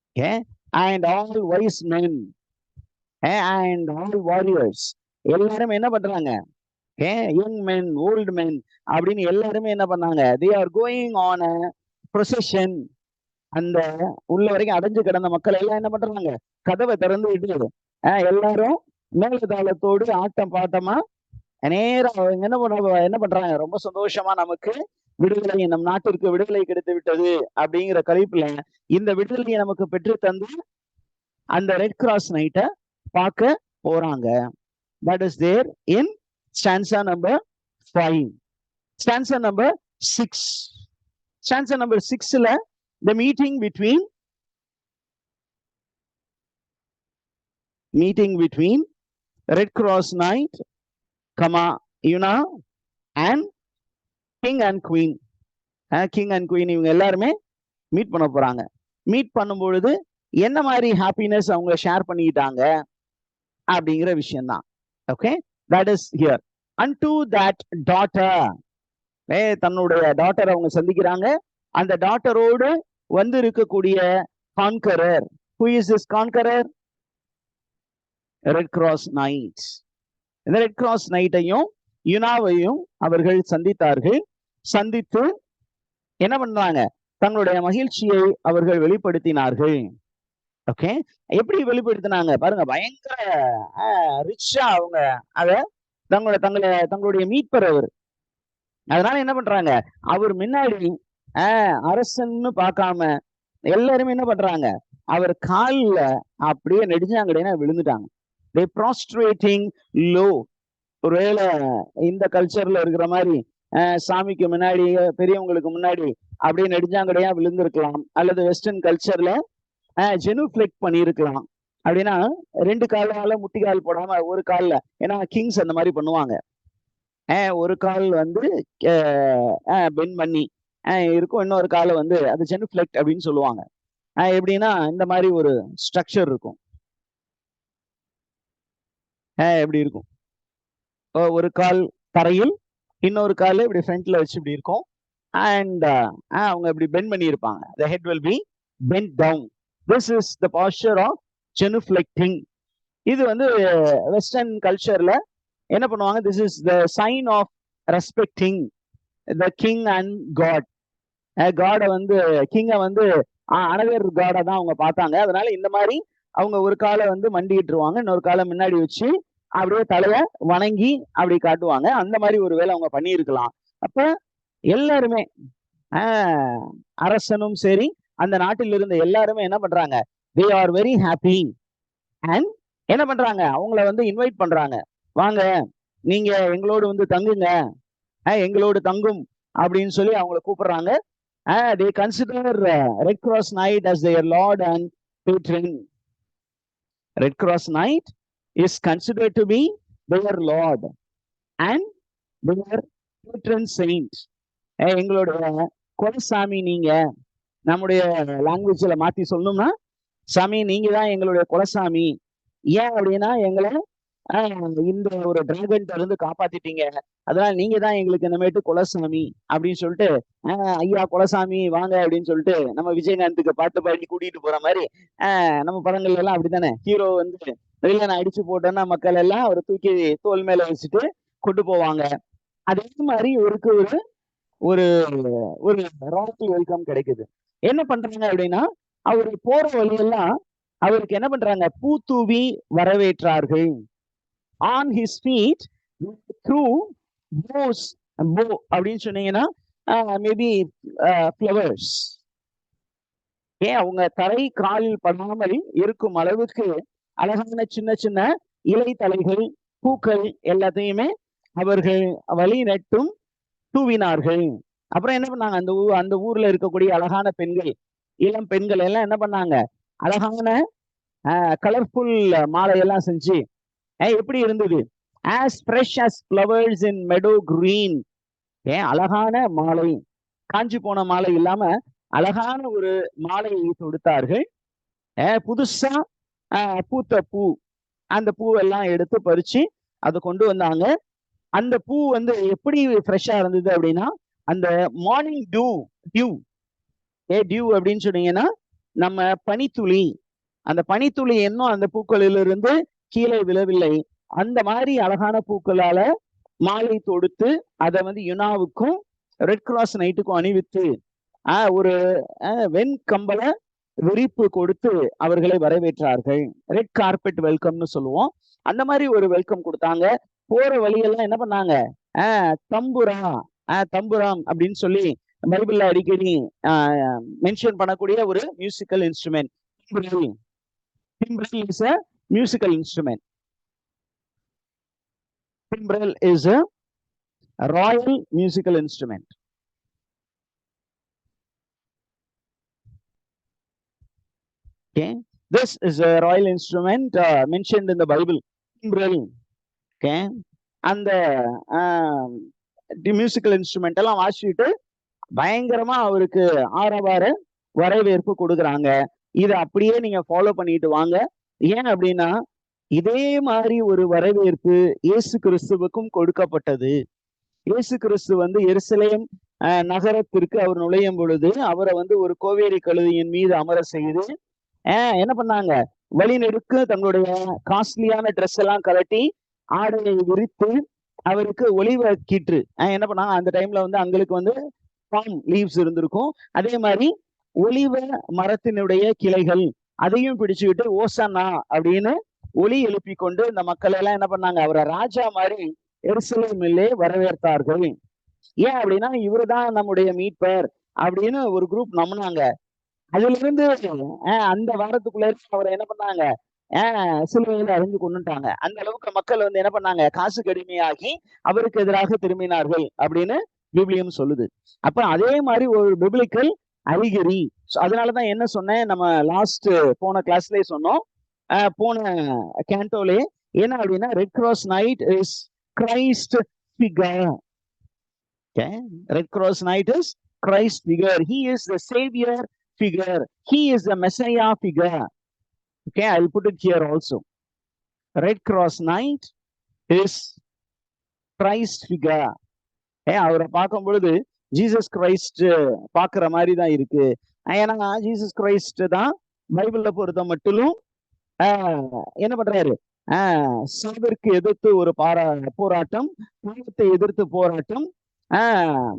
okay, and all wise men and all warriors எல்லாரும் என்ன பண்றாங்க? young men, old men அப்படின்னு எல்லாருமே என்ன பண்ணாங்க? they are going on a procession. அந்த உள்ள வரைக்கும் அடைஞ்சு கிடந்த மக்கள் எல்லாம் என்ன பண்றாங்க? கதவை திறந்து விட்டு எல்லாரும் மேலதாளத்தோடு ஆட்டம் பாட்டமா நேரம் என்ன பண்றாங்க? ரொம்ப சந்தோஷமா நமக்கு விடுதலை, நம் நாட்டிற்கு விடுதலை கிடைத்து விட்டது அப்படிங்கிற கழிப்புல இந்த விடுதலையை நமக்கு பெற்று தந்து அந்த ரெட் கிராஸ் நைட்டை பார்க்க போறாங்க. That is there in stanza number 5. Stanza number 6. Stanza number 6ல the meeting between Red Cross night, யுனா and king and queen. king and queen இவங்க எல்லாருமே மீட் பண்ண போறாங்க. மீட் பண்ணும் பொழுது என்ன மாதிரி ஹாப்பினஸ் அவங்க ஷேர் பண்ணிக்கிட்டாங்க அப்படிங்கிற விஷயம்தான். Okay, that is here. Unto that daughter, தன்னுடைய டாட்டர் அவங்க சந்திக்கிறாங்க. அந்த டாட்டரோடு வந்து இருக்கக்கூடிய conqueror. who is this conqueror? Red Cross night. இந்த ரெட் கிராஸ் நைட்டையும் யுனாவையும் அவர்கள் சந்தித்தார்கள். சந்தித்து என்ன பண்றாங்க? தங்களுடைய மகிழ்ச்சியை அவர்கள் வெளிப்படுத்தினார்கள். ஓகே, எப்படி வெளிப்படுத்தினாங்க பாருங்க. பயங்கர ரிச்சா அவங்க அத தங்களுடைய மீட்பர் அவர். அதனால என்ன பண்றாங்க? அவர் முன்னாடி அரசன்னு பார்க்காம எல்லாருமே என்ன பண்றாங்க? அவர் காலில் அப்படியே நெடுஞ்சாங்கடையா விழுந்துட்டாங்க. they prostrating low. ஒருவேளை இந்த கல்ச்சர்ல இருக்கிற மாதிரி சாமிக்கு முன்னாடி பெரியவங்களுக்கு முன்னாடி அப்படியே நெடுஞ்சாங்கடையா விழுந்திருக்கலாம், அல்லது வெஸ்டர்ன் கல்ச்சர்ல ஜெனுஃபிளெக்ட் பண்ணியிருக்கலாம். அப்படின்னா 2 காலால முட்டிக்கால் போடாம ஒரு கால்ல, ஏன்னா கிங்ஸ் அந்த மாதிரி பண்ணுவாங்க, ஒரு கால் வந்து பெண்ட் பண்ணி இருக்கும், இன்னொரு காலை வந்து அது ஜெனுஃபிளெக்ட் அப்படின்னு சொல்லுவாங்க. எப்படின்னா இந்த மாதிரி ஒரு ஸ்ட்ரக்சர் இருக்கும். எப்படி இருக்கும், ஒரு கால் தரையில், இன்னொரு கால் இப்படி ஃப்ரண்ட்ல வச்சு இப்படி இருக்கும். அண்ட் அவங்க இப்படி பெண்ட் பண்ணி இருப்பாங்க. the head will be bent down. this is the posture of genuflecting. இது வந்து வெஸ்டர்ன் கல்ச்சர்ல என்ன பண்ணுவாங்க, this is the sign of respecting the king and god. காடை வந்து, கிங்கை வந்து அனதர் காடை தான் அவங்க பார்த்தாங்க. அதனால இந்த மாதிரி அவங்க ஒரு காலை வந்து மண்டிட்டுருவாங்க, இன்னொரு காலை முன்னாடி வச்சு அப்படியே தலைய வணங்கி அப்படி காட்டுவாங்க. அந்த மாதிரி ஒரு வேலை அவங்க பண்ணியிருக்கலாம். அப்ப எல்லாருமே அரசனும் சரி அந்த நாட்டில் இருந்த எல்லாருமே என்ன பண்றாங்க, they are very happy. and என்ன பண்றாங்க, அவங்கள வந்து இன்வைட் பண்றாங்க, வாங்க நீங்க எங்களோடு வந்து தங்குங்க, எங்களோடு தங்கும் அப்படின்னு சொல்லி அவங்கள கூப்பிடுறாங்க. they consider Red Cross Knight as their lord and patron. Red Cross Knight is considered to be their lord and their patron saint. எங்களுடைய குலசாமி நீங்க, நம்முடைய லாங்குவேஜ்ல மாத்தி சொல்லணும்னா, சாமி நீங்க தான் எங்களுடைய குலசாமி. ஏன் அப்படின்னா எங்களை இந்த ஒரு டிராகன் இருந்து காப்பாத்திட்டீங்க, அதனால நீங்க தான் எங்களுக்கு இனிமேட்டு குலசாமி அப்படின்னு சொல்லிட்டு, ஐயா குலசாமி வாங்க அப்படின்னு சொல்லிட்டு நம்ம விஜயகாந்துக்கு பாட்டு பாடி கூட்டிட்டு போற மாதிரி நம்ம படங்கள்ல எல்லாம் அப்படித்தானே, ஹீரோ வந்து வில்லனை அடிச்சு போட்டோன்னா மக்கள் எல்லாம் ஒரு தூக்கி தோல் மேல வச்சுட்டு கொண்டு போவாங்க. அதே மாதிரி இவருக்கு ஒரு ஒரு ஒரு ராயல் வெல்கம் கிடைக்குது. என்ன பண்றாங்க அப்படின்னா, அவரு போற வழியெல்லாம் அவருக்கு என்ன பண்றாங்க, பூ தூவி வரவேற்றார்கள். on his feet through bows bow அப்படின்னு சொன்னீங்கன்னா மேபி flowers. அவங்க தரை காலில் படாமல் இருக்கும் அளவுக்கு அழகான சின்ன சின்ன இலை தலைகள் பூக்கள் எல்லாத்தையுமே அவர்கள் வழி நட்டும் தூவினார்கள். அப்புறம் என்ன பண்ணாங்க, அந்த ஊர்ல இருக்கக்கூடிய அழகான பெண்கள், இளம் பெண்கள் எல்லாம் என்ன பண்ணாங்க, அழகான கலர்ஃபுல் மாலையெல்லாம் செஞ்சு, எப்படி இருந்தது, as fresh as flowers in meadow green. அழகான மாலை, காஞ்சி போன மாலை இல்லாம அழகான ஒரு மாலையை தொடுத்தார்கள். புதுசா பூத்த பூ, அந்த பூவெல்லாம் எடுத்து பறிச்சு அதை கொண்டு வந்தாங்க. அந்த பூ வந்து எப்படி ஃப்ரெஷ்ஷா இருந்தது அப்படின்னா, அந்த மார்னிங் டியூ அப்படின்னு சொன்னீங்கன்னா நம்ம பனித்துளி, அந்த பனித்துளி இன்னும் அந்த பூக்களிலிருந்து கீழே விழவில்லை. அந்த மாதிரி அழகான பூக்களால மாலை தொடுத்து அதை வந்து யுனாவுக்கும் ரெட் கிராஸ் நைட்டுக்கும் அணிவித்து ஒரு வெண்கம்பள விரிப்பு கொடுத்து அவர்களை வரவேற்றார்கள். ரெட் கார்பெட் வெல்கம்னு சொல்லுவோம். அந்த மாதிரி ஒரு வெல்கம் கொடுத்தாங்க. போற வழியெல்லாம் என்ன பண்ணாங்க, தம்புராம் அப்படின்னு சொல்லி பைபிள்ல அடிக்கடி மென்ஷன் பண்ணக்கூடிய ஒரு musical instrument. Timbrel is a musical instrument. Timbrel is a royal musical instrument. Okay, this is a royal instrument mentioned in the Bible. Timbrel. Okay, and the musical instrument எல்லாம் வாசிட்டு பயங்கரமா அவருக்கு ஆரவார வரவேற்பு கொடுக்குறாங்க. இதை அப்படியே நீங்க ஃபாலோ பண்ணிட்டு வாங்க. ஏன் அப்படின்னா, இதே மாதிரி ஒரு வரவேற்பு இயேசு கிறிஸ்துவுக்கும் கொடுக்கப்பட்டது. இயேசு கிறிஸ்து வந்து எருசலேம் நகரத்திற்கு அவர் நுழையும் பொழுது அவரை வந்து ஒரு கோவேரி கழுதையின் மீது அமர செய்து என்ன பண்ணாங்க, வழிநெடுக்கு தங்களுடைய காஸ்ட்லியான ட்ரெஸ் எல்லாம் கலட்டி ஆடையை விரித்து அவருக்கு ஒலிவ கீற்று என்ன பண்ணாங்க, அந்த டைம்ல வந்து அங்களுக்கு வந்து பாம் லீவ்ஸ் இருந்திருக்கும். அதே மாதிரி ஒலிவ மரத்தினுடைய கிளைகள் அதையும் பிடிச்சுக்கிட்டு ஓசன்னா அப்படின்னு ஒலி எழுப்பி கொண்டு இந்த மக்கள் எல்லாம் என்ன பண்ணாங்க, அவரை ராஜா மாதிரி எருசலேமிலே வரவேற்றார்கள். ஏன் அப்படின்னா, இவருதான் நம்முடைய மீட்பர் அப்படின்னு ஒரு குரூப் நம்பினாங்க. அதுல இருந்து அந்த வாரத்துக்குள்ள அவரை என்ன பண்ணாங்க, சிலுவையில அறிஞ்சு கொண்டுட்டாங்க. அந்த அளவுக்கு மக்கள் வந்து என்ன பண்ணாங்க, காசுக்கு அடிமையாகி அவருக்கு எதிராக திரும்பினார்கள் அப்படின்னு விபிலியம் சொல்லுது. அப்ப அதே மாதிரி ஒரு பிப்ளிக்கல் அலிகரி. அதனாலதான் என்ன சொன்னேன், நம்ம லாஸ்ட் போன கிளாஸ்லயே சொன்னோம், போன கேண்டோலே என்ன அப்படின்னா, red cross night is Christ figure. Red Cross Night is Christ figure. He is the Savior figure. He is the Messiah figure. Okay, I'll put it here also. Red Cross Night is Christ figure. அவரை பார்க்கும் பொழுது ஜீசஸ் கிரைஸ்ட் பார்க்குற மாதிரி தான் இருக்கு. ஏன்னா ஜீசஸ் கிரைஸ்ட் தான் பைபிள்ல பொறுத்த மட்டும் என்ன பண்றாரு, சாவிற்கு எதிர்த்து ஒரு போராட்டம், பாவத்தை எதிர்த்து போராட்டம்,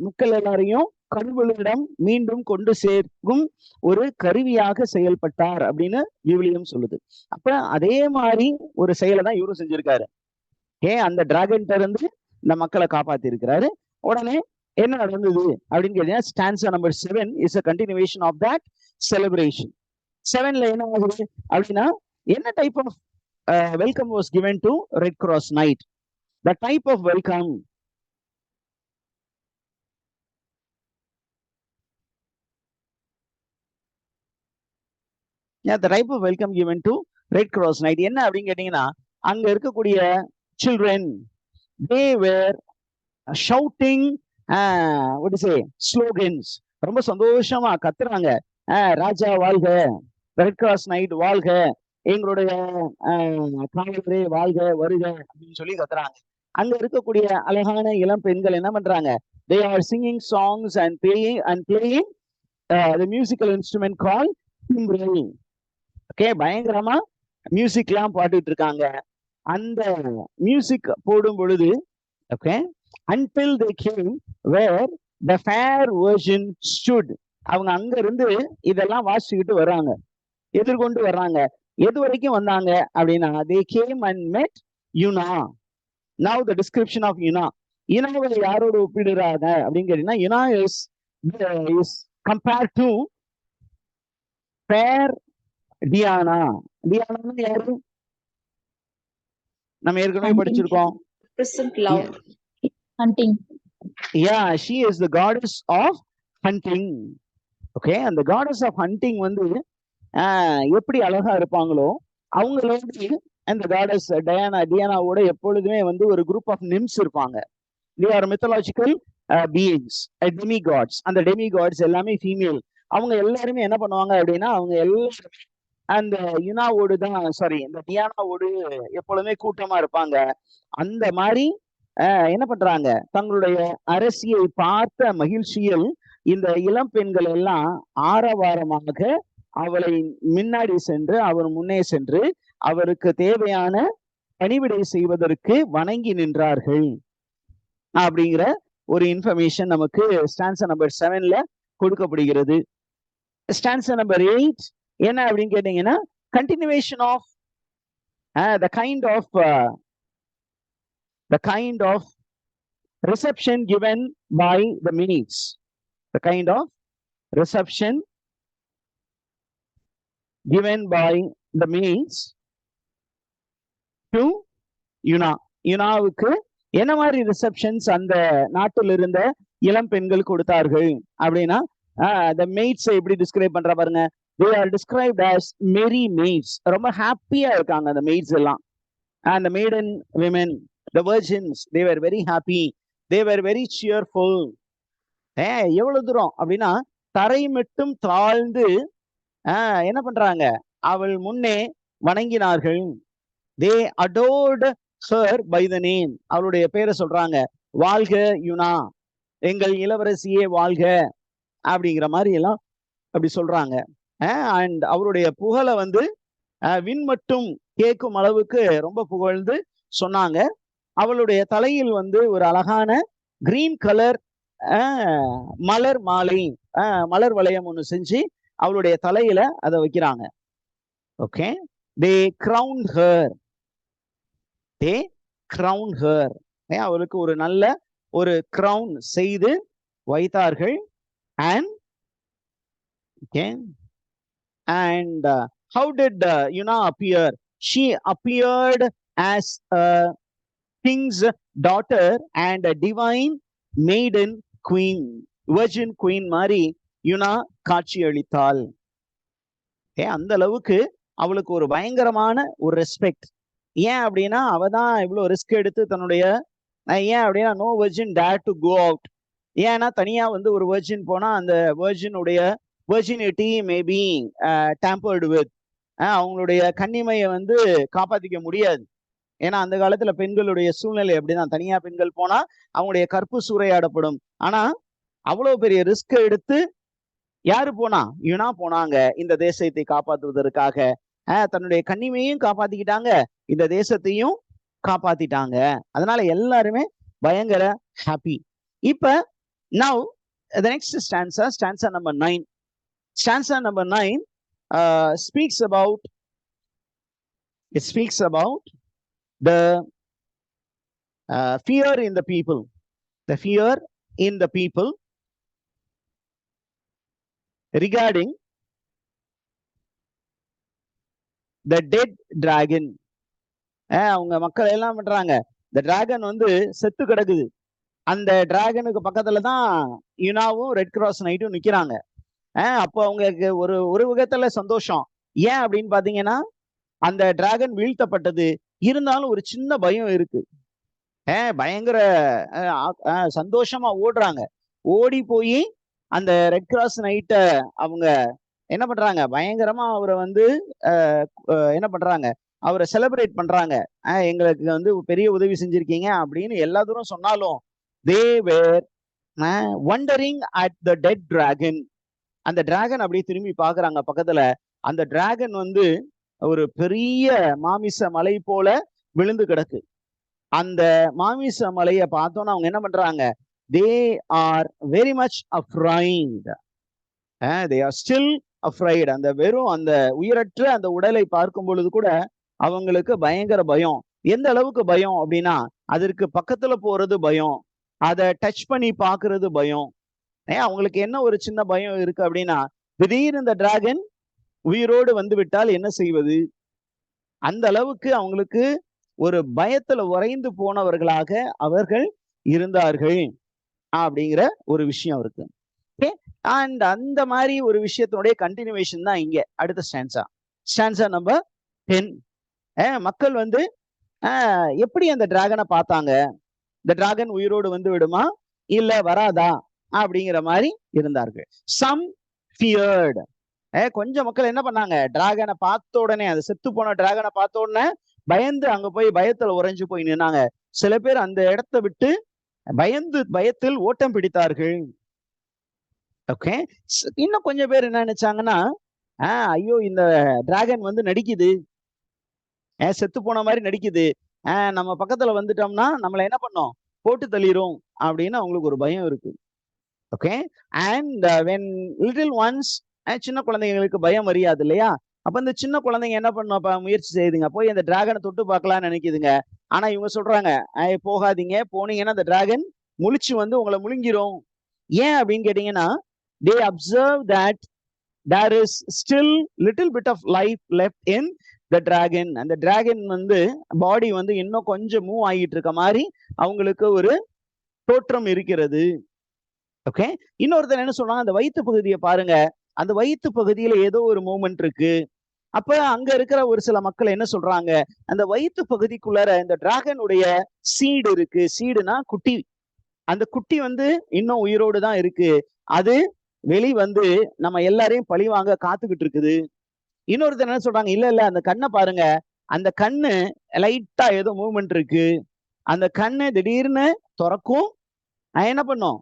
மக்கள் எல்லாரையும் கடவுளிடம் மீண்டும் கொண்டு சேர்க்கும் ஒரு கருவியாக செயல்பட்டார் அப்படின்னு விவிலியம் சொல்லுது. அப்ப அதே மாதிரி ஒரு செயலை தான் இவரும் செஞ்சிருக்காரு. அந்த டிராகன் இருந்து இந்த மக்களை காப்பாத்தி இருக்கிறாரு. உடனே என்ன நடந்தது அப்படின்னு கேட்டீங்கன்னா, stanza number 7 is a continuation of that celebration. 7ல என்ன ஆகுது அப்படின்னா, என்ன type of welcome was given to Red Cross Night? The type of welcome, the type of welcome given to Red Cross Night என்ன அப்படின்னு கேட்டீங்கன்னா, அங்க இருக்கக்கூடிய children, they were shouting what to say slogans. ரொம்ப சந்தோஷமா கத்துறாங்க, ராஜா வாழ்க, ரெட் கிராஸ் நைட் வாழ்க, எங்களுடைய காவலரே வாழ்க வருக அப்படின்னு சொல்லி கத்துறாங்க. அங்க இருக்கக்கூடிய அழகான இளம் பெண்கள் என்ன பண்றாங்க, they are singing songs and playing the musical instrument called timbrel. Okay, பயங்கரமா மியூசிக் எல்லாம் பாட்டுட்டு இருக்காங்க. அந்த மியூசிக் போடும் பொழுது okay, until they came where the fair virgin stood. அவங்க அங்க இருந்து இதெல்லாம் வாசிச்சுக்கிட்டு வர்றாங்க, எதிர்கொண்டு வர்றாங்க. எது வரைக்கும் வந்தாங்க அப்படின்னா, they came and met Una. Now the description of Una. Una யாரோட ஒப்பிடுறாங்க அப்படின்னு கேட்டீங்கன்னா, Una is compared to fair Diana. Diana யாரு, நம்ம ஏற்கனவே படிச்சிருக்கோம். Hunting. Yeah, she is the goddess of hunting. Okay, and the goddess of hunting வந்து எப்படி அழகா இருப்பாங்களோ அவங்களோட அந்த காடஸ் டியானாவோட எப்பொழுதுமே வந்து ஒரு குரூப் ஆஃப் நிம்ஸ் இருப்பாங்க. they are mythological beings, demigods. அந்த demigods எல்லாமே ஃபீமேல். அவங்க எல்லாருமே என்ன பண்ணுவாங்க அப்படின்னா, அவங்க எல்லாருமே அந்த யுனாவோடு தான், சாரி, இந்த டியானாவோடு எப்பொழுதுமே கூட்டமா இருப்பாங்க. அந்த மாதிரி என்ன பண்றாங்க, தங்களுடைய அரசியை பார்த்த மகிழ்ச்சியில் இந்த இளம் பெண்கள் எல்லாம் ஆரவாரமாக அவளை முன்னாடி சென்று, அவர் முன்னே சென்று அவருக்கு தேவையான பணிவிடை செய்வதற்கு வணங்கி நின்றார்கள் அப்படிங்கிற ஒரு இன்ஃபர்மேஷன் நமக்கு ஸ்டான்ஸா நம்பர் 7ல கொடுக்கப்படுகிறது. ஸ்டான்ஸா நம்பர் 8 என்ன அப்படின்னு கேட்டீங்கன்னா, continuation of the kind of reception given by the maids. The kind of reception given by the maids to Una. யுனாவுக்கு என்ன மாதிரி ரிசப்ஷன்ஸ் அந்த நாட்டில் இருந்த இளம் பெண்கள் கொடுத்தார்கள் அப்படின்னா, the maids எப்படி டிஸ்கிரைப் பண்ற பாருங்க. they are described as merry maids. ரொம்ப ஹாப்பியா இருக்காங்க அந்த maids எல்லாம். and the maiden women, the virgins, they were very happy, they were very cheerful. எவ்வளவு தூரம் அப்படின்னா, தரை மட்டும் தாழ்ந்து என்ன பண்றாங்க, அவள் முன்னே வணங்கினார்கள். they adored her by the name. அவளுடைய பேரை சொல்றாங்க, வாழ்க யுனா, எங்கள் இளவரசியே வாழ்க அப்படிங்கிற மாதிரி எல்லாம் அப்படி சொல்றாங்க. அண்ட் அவருடைய புகழை வந்து விண் மட்டும் கேட்கும் அளவுக்கு ரொம்ப புகழ்ந்து சொன்னாங்க. அவளுடைய தலையில் வந்து ஒரு அழகான கிரீன் கலர் மலர் மாலை, மலர் வளையம் ஒண்ணு செஞ்சு அவளுடைய தலையில அதை வைக்கிறாங்க. Okay, they crowned her. அவளுக்கு ஒரு நல்ல ஒரு crown செய்து வைத்தார்கள். and okay, and how did Una appear she appeared as a king's daughter and a divine maiden queen, virgin queen மாதிரி யுனா காட்சி அளித்தாள். அந்த அளவுக்கு அவளுக்கு ஒரு பயங்கரமான ஒரு ரெஸ்பெக்ட். ஏன் அப்படின்னா அவ தான் இவ்வளவு ரிஸ்க் எடுத்து தன்னுடைய ஏன் அப்படின்னா no virgin dare to go out. ஏன்னா தனியா வந்து ஒரு வெர்ஜின் போனா அந்த வெர்ஜினுடைய வெர்ஜினிட்டி மேபி டேம்பர்டு வித், அவங்களுடைய கன்னிமையை வந்து காப்பாத்திக்க முடியாது. ஏன்னா அந்த காலத்துல பெண்களுடைய சூழ்நிலை அப்படிதான், தனியா பெண்கள் போனா அவங்களுடைய கற்பு சூறையாடப்படும். ஆனா அவ்வளவு பெரிய ரிஸ்க் எடுத்து யாரு போனா, யுனா போனாங்க இந்த தேசத்தை காப்பாற்றுவதற்காக. தன்னுடைய கன்னிமையும் காப்பாத்திக்கிட்டாங்க, இந்த தேசத்தையும் காப்பாத்திட்டாங்க. அதனால எல்லாருமே பயங்கர ஹாப்பி. இப்ப now the next stanza number 9. Stanza number 9 speaks about the fear in the people. The fear in the people regarding the dead dragon. அவங்க மக்கள் எல்லாம் பண்றாங்க, இந்த டிராகன் வந்து செத்து கிடக்குது. அந்த டிராகனுக்கு பக்கத்துல தான் யுனாவும் ரெட் கிராஸ் நைட்டும் நிக்கிறாங்க. அப்போ அவங்களுக்கு ஒரு விதத்துல சந்தோஷம். ஏன் அப்படின்னு பாத்தீங்கன்னா அந்த டிராகன் வீழ்த்தப்பட்டது, இருந்தாலும் ஒரு சின்ன பயம் இருக்கு. பயங்கர சந்தோஷமா ஓடுறாங்க. ஓடி போய் அந்த ரெட் கிராஸ் நைட்டை அவங்க என்ன பண்றாங்க, பயங்கரமா அவரை வந்து என்ன பண்றாங்க, அவரை செலிப்ரேட் பண்றாங்க. எங்களுக்கு வந்து பெரிய உதவி செஞ்சிருக்கீங்க அப்படின்னு எல்லா தூரம் சொன்னாலும் they were wondering at the dead dragon. அந்த டிராகன் அப்படியே திரும்பி பாக்குறாங்க பக்கத்துல. அந்த டிராகன் வந்து ஒரு பெரிய மாமிச மலை போல விழுந்து கிடக்கு. அந்த மாமிச மலையை பார்த்தோன்னா அவங்க என்ன பண்றாங்க, they are very much afraid. They are still afraid. அந்த வெறும் அந்த உயிரற்ற அந்த உடலை பார்க்கும் பொழுது கூட அவங்களுக்கு பயங்கர பயம். எந்த அளவுக்கு பயம் அப்படின்னா அதற்கு பக்கத்துல போறது பயம், அதை டச் பண்ணி பாக்குறது பயம். அவங்களுக்கு என்ன ஒரு சின்ன பயம் இருக்கு அப்படின்னா, திடீர்னு இந்த டிராகன் உயிரோடு வந்து விட்டால் என்ன செய்வது. அந்த அளவுக்கு அவங்களுக்கு ஒரு பயத்துல உறைந்து போனவர்களாக அவர்கள் இருந்தார்கள் அப்படிங்கிற ஒரு விஷயம் இருக்கு. ஓகே, அண்ட் அந்த மாதிரி ஒரு விஷயத்தினுடைய கண்டினியூவேஷன் தான் இங்க அடுத்த ஸ்டான்சா நம்பர் 10. மக்கள் வந்து எப்படி அந்த டிராகனை பார்த்தாங்க, இந்த டிராகன் உயிரோடு வந்து விடுமா இல்ல வராதா அப்படிங்கிற மாதிரி இருந்தார்கள். Some feared. கொஞ்சம் மக்கள் என்ன பண்ணாங்க, டிராகனை பார்த்த உடனே, அந்த செத்து போன டிராகனை பார்த்த உடனே பயந்து அங்க போய் பயத்துல உறைஞ்சு போய் நின்னாங்க. சில பேர் அந்த இடத்தை விட்டு பயத்தில் ஓட்டம் பிடித்தார்கள். ஓகே, இன்னும் கொஞ்சம் பேர் என்ன நினைச்சாங்கன்னா, ஐயோ இந்த டிராகன் வந்து நடிக்குது, செத்து போன மாதிரி நடிக்குது, நம்ம பக்கத்துல வந்துட்டோம்னா நம்மளை என்ன பண்ணோம், போட்டு தள்ளிரும் அப்படின்னு அவங்களுக்கு ஒரு பயம் இருக்கு. Okay, and when little once, சின்ன குழந்தைங்களுக்கு பயம் அறியாது இல்லையா, அப்ப இந்த சின்ன குழந்தைங்க என்ன பண்ணும், அப்ப முயற்சி செய்யுதுங்க, போய் அந்த டிராகனை தொட்டு பார்க்கலாம்னு நினைக்குதுங்க. ஆனா இவங்க சொல்றாங்க, போகாதீங்க, போனீங்கன்னா அந்த டிராகன் முழிச்சு வந்து உங்களை முழுங்கிரும். ஏன் அப்படின்னு கேட்டீங்கன்னா, they observe that there is still little bit of life left in the dragon. அந்த டிராகன் வந்து பாடி வந்து இன்னும் கொஞ்சம் மூவ் ஆகிட்டு இருக்க மாதிரி அவங்களுக்கு ஒரு தோற்றம் இருக்கிறது. ஓகே, இன்னொருத்தர் என்ன சொல்றாங்க, அந்த வயிற்று பகுதியை பாருங்க, அந்த வயிற்று பகுதியில ஏதோ ஒரு மூமெண்ட் இருக்கு. அப்ப அங்க இருக்கிற ஒரு சில மக்கள் என்ன சொல்றாங்க, அந்த வயிற்று பகுதிக்குள்ளார இந்த டிராகனுடைய சீடு இருக்கு. சீடுனா குட்டி. அந்த குட்டி வந்து இன்னும் உயிரோடு தான் இருக்கு. அது வெளி வந்து நம்ம எல்லாரையும் பழி வாங்க காத்துக்கிட்டு இருக்குது. இன்னொருத்தர் என்ன சொல்றாங்க, இல்ல அந்த கண்ணை பாருங்க, அந்த கண்ணு லைட்டா ஏதோ மூவ்மெண்ட் இருக்கு. அந்த கண்ணு திடீர்னு திறக்கும், என்ன பண்ணும்,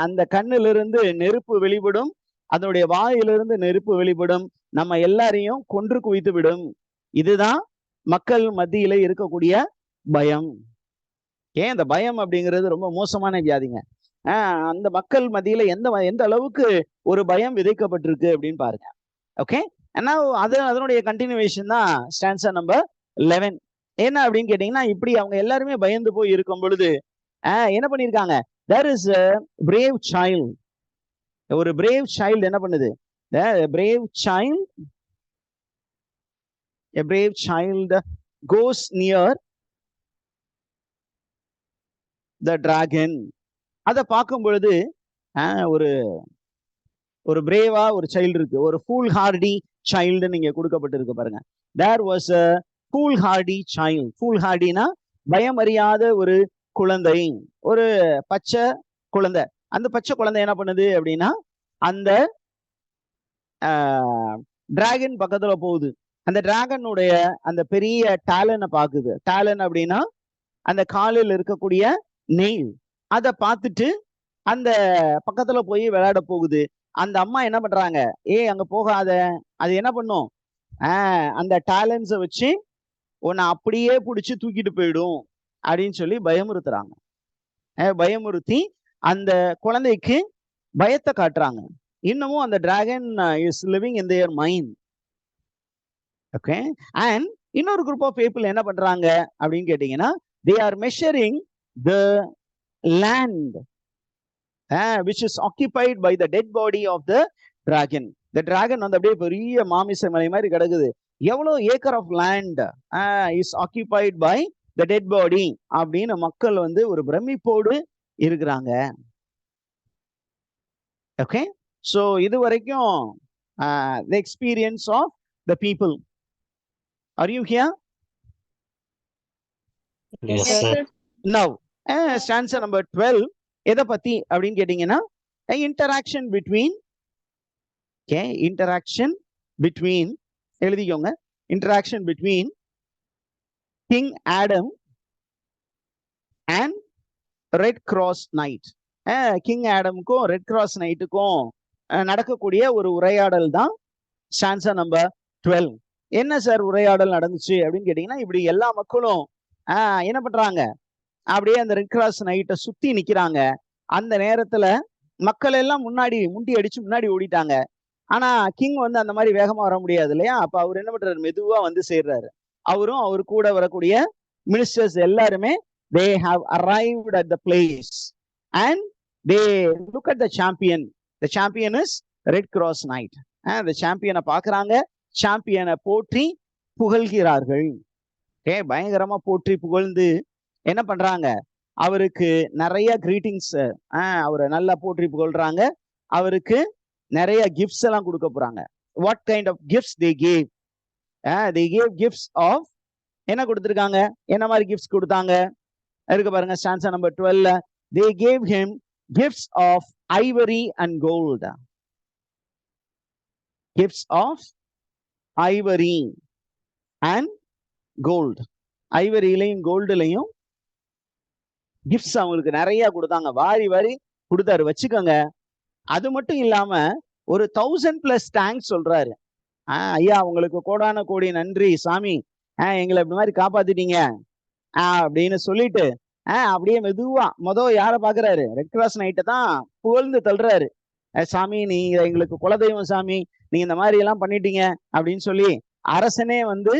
அந்த கண்ணுல இருந்து நெருப்பு வெளிப்படும், அதனுடைய வாயிலிருந்து நெருப்பு வெளிப்படும், நம்ம எல்லாரையும் கொன்று குவித்து விடும். இதுதான் மக்கள் மத்தியில இருக்கக்கூடிய பயம். ஏன் இந்த பயம் அப்படிங்கிறது ரொம்ப மோசமான வியாதிங்க. அந்த மக்கள் மத்தியில எந்த அளவுக்கு ஒரு பயம் விதைக்கப்பட்டிருக்கு அப்படின்னு பாருங்க. ஓகே, ஏன்னா அதனுடைய கண்டினியூவேஷன் தான் ஸ்டான்சா நம்பர் 11. என்ன அப்படின்னு கேட்டீங்கன்னா, இப்படி அவங்க எல்லாருமே பயந்து போய் இருக்கும் பொழுது என்ன பண்ணிருக்காங்க, there is a brave child. ஒரு brave child என்ன பண்ணுது, the brave child a brave child goes near the dragon. அதை பார்க்கும் பொழுது ஒரு ஒரு பிரேவா ஒரு சைல்டு இருக்கு, ஒரு ஃபூல் ஹார்டி சைல்டு நீங்க கொடுக்கப்பட்டிருக்கு பாருங்க. There was a foolhardy child. ஃபூல் ஹார்டினா பயமறியாத ஒரு குழந்தை, ஒரு பச்சை குழந்தை. அந்த பச்சை குழந்தை என்ன பண்ணுது அப்படின்னா அந்த டிராகன் பக்கத்துல போகுது. அந்த டிராகனுடைய அந்த பெரிய டேலனை பாக்குது. டேலன் அப்படின்னா அந்த காலில் இருக்கக்கூடிய நெயில். அதை பார்த்துட்டு அந்த பக்கத்துல போய் விளையாட போகுது. அந்த அம்மா என்ன பண்றாங்க, அங்க போகாத, அது என்ன பண்ணும், அந்த டேலன்ஸை வச்சு உன்னை அப்படியே பிடிச்சி தூக்கிட்டு போயிடும் அப்படின்னு சொல்லி பயமுறுத்துறாங்க. பயமுறுத்தி அந்த குழந்தைக்கு பயத்தை காட்டுறாங்க. இன்னமும் அந்த dragon is living in their mind. Okay. And இன்னொரு குரூப் ஆஃப் பீப்புள் என்ன பண்றாங்க அப்படின்னு கேட்டீங்கன்னா, they are measuring the land which is occupied by the dead body of the dragon. The dragon வந்து அப்படியே பெரிய மாமிச மலை மாதிரி கிடக்குது. எவ்வளவு acre of land is occupied by the dead body அப்படின்னு மக்கள் வந்து ஒரு பிரமிப்போடு இருக்கிறாங்க. ஓகே. ஸோ இது வரைக்கும் the experience of the people. Are you here? Yes, sir. Now, stanza number 12 எதை பத்தி அப்படின்னு கேட்டீங்கன்னா, interaction between, okay, interaction between, எழுதிக்கோங்க, interaction between King Adam and Red Cross Knight. King ஆடம்க்கும் ரெட் கிராஸ் நைட்டுக்கும் நடக்கக்கூடிய ஒரு உரையாடல் தான் ஸ்டான்சா நம்பர் 12. என்ன சார் உரையாடல் நடந்துச்சு அப்படின்னு கேட்டீங்கன்னா, இப்படி எல்லா மக்களும் என்ன பண்றாங்க, அப்படியே அந்த ரெட் கிராஸ் நைட்டை சுத்தி நிக்கிறாங்க. அந்த நேரத்துல மக்கள் எல்லாம் முன்னாடி முண்டி அடிச்சு முன்னாடி ஓடிட்டாங்க. ஆனா கிங் வந்து அந்த மாதிரி வேகமா வர முடியாது இல்லையா? அப்ப அவர் என்ன பண்றாரு, மெதுவா வந்து சேர்றாரு. அவரும் அவர் கூட வரக்கூடிய மினிஸ்டர்ஸ் எல்லாருமே they have arrived at the place and they look at the champion. The champion is Red Cross Knight. the champion-ஐ பாக்குறாங்க, சாம்பியனை போற்றி புகழ்கிறார்கள். பயங்கரமா போற்றி புகழ்ந்து என்ன பண்றாங்க, அவருக்கு நிறைய கிரீட்டிங்ஸ், அவரை நல்லா போற்றி புகழ்றாங்க. அவருக்கு நிறைய கிஃப்ட்ஸ் எல்லாம் கொடுக்க போறாங்க. What kind of gifts they gave? they gave gifts of, என்ன கொடுத்திருக்காங்க, என்ன மாதிரி கிஃப்ட்ஸ் கொடுத்தாங்க இருக்கு பாருங்க. Stanza number 12 they gave him gifts of ivory and gold. gifts of ivory and gold. ஐவரியிலையும் கோல்டுலையும் கிஃப்ட்ஸ் அவங்களுக்கு நிறைய கொடுத்தாங்க. வாரி வாரி கொடுத்தாரு, வச்சுக்கோங்க. அது மட்டும் இல்லாம ஒரு 1000+ தேங்க்ஸ் சொல்றாரு. ஐயா உங்களுக்கு கோடான கோடி நன்றி சாமி, எங்களை இப்படி மாதிரி காப்பாத்திட்டீங்க அப்படின்னு சொல்லிட்டு அப்படியே மெதுவா யாரை பாக்குறாரு, ரெட் கிராஸ் நைட்டை தான் புகழ்ந்து தள்ளுறாரு. சாமி நீங்க எங்களுக்கு குலதெய்வம் சாமி, நீங்க இந்த மாதிரி எல்லாம் பண்ணிட்டீங்க அப்படின்னு சொல்லி அரசனே வந்து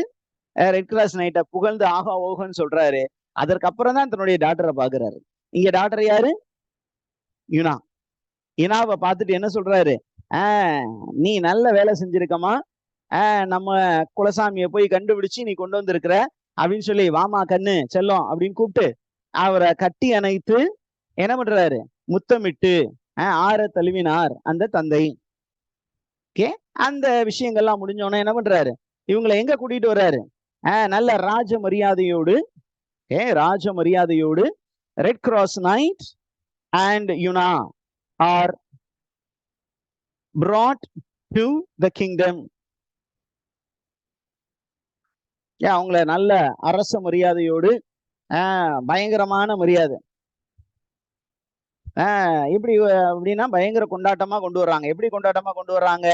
ரெட் கிராஸ் நைட்டை புகழ்ந்து ஆகா ஓகன்னு சொல்றாரு. அதற்கப்புறம் தான் தன்னுடைய டாக்டரை பாக்குறாரு. இங்க டாக்டர் யாரு, யுனா. யுனாவை பார்த்துட்டு என்ன சொல்றாரு, நீ நல்ல வேலை செஞ்சிருக்கமா, நம்ம குலசாமியை போய் கண்டுபிடிச்சு நீ கொண்டு வந்திருக்கிற அப்படின்னு சொல்லி, வாமா கண்ணு செல்லம் அப்படின்னு கூப்பிட்டு அவரை கட்டி அணைத்து என்ன பண்றாரு, முத்தமிட்டு ஆற தழுவினார் அந்த தந்தை. ஓகே. அந்த விஷயங்கள்லாம் முடிஞ்சோன்னா என்ன பண்றாரு, இவங்களை எங்க கூட்டிட்டு வர்றாரு, நல்ல ராஜ மரியாதையோடு, ராஜ மரியாதையோடு red cross knight and Una are brought to the kingdom. அவங்கள நல்ல அரச மரியாதையோடு, பயங்கரமான மரியாதை, இப்படி அப்படின்னா பயங்கர கொண்டாட்டமா கொண்டு வர்றாங்க. எப்படி கொண்டாட்டமா கொண்டு வர்றாங்க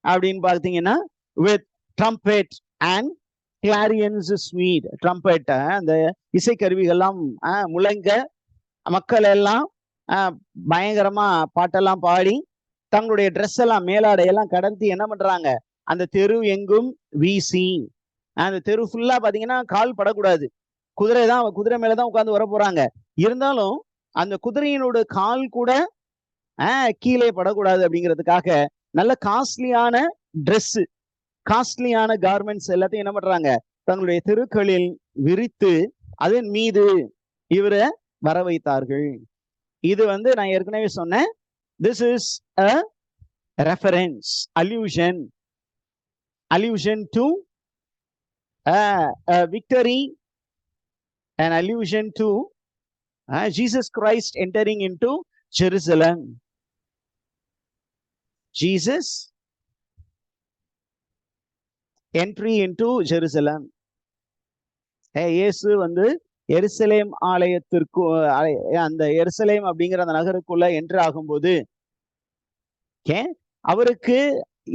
அப்படின்னு பார்த்தீங்கன்னா, with trumpet and clarions sweet. trumpet, அந்த இசைக்கருவிகள்லாம் முழங்க மக்கள் எல்லாம் பயங்கரமா பாட்டெல்லாம் பாடி தங்களுடைய ட்ரெஸ் எல்லாம் மேலாடையெல்லாம் கடத்தி என்ன பண்றாங்க, அந்த தெரு எங்கும் வீசி, அந்த தெரு ஃபுல்லா பாத்தீங்கன்னா கால் படக்கூடாது, குதிரை மேலதான் உட்கார்ந்து வர போறாங்க. இருந்தாலும் அந்த குதிரையினோட கால் கூட கீழே படக்கூடாது அப்படிங்கிறதுக்காக நல்ல காஸ்ட்லியான ட்ரெஸ், காஸ்ட்லியான கார்மெண்ட்ஸ் எல்லாத்தையும் என்ன பண்றாங்க, தங்களுடைய தெருக்களில் விரித்து அதன் மீது இவரை வர வைத்தார்கள். இது நான் ஏற்கனவே சொன்னேன், this is a reference, allusion to a victory, an allusion to Jesus Christ entering into Jerusalem. Jesus entry into Jerusalem. இயேசு எருசலேம் ஆலயத்திற்கு, அந்த எருசலேம் அப்படிங்கிற அந்த நகருக்குள்ள என்ட்ரு ஆகும்போது அவருக்கு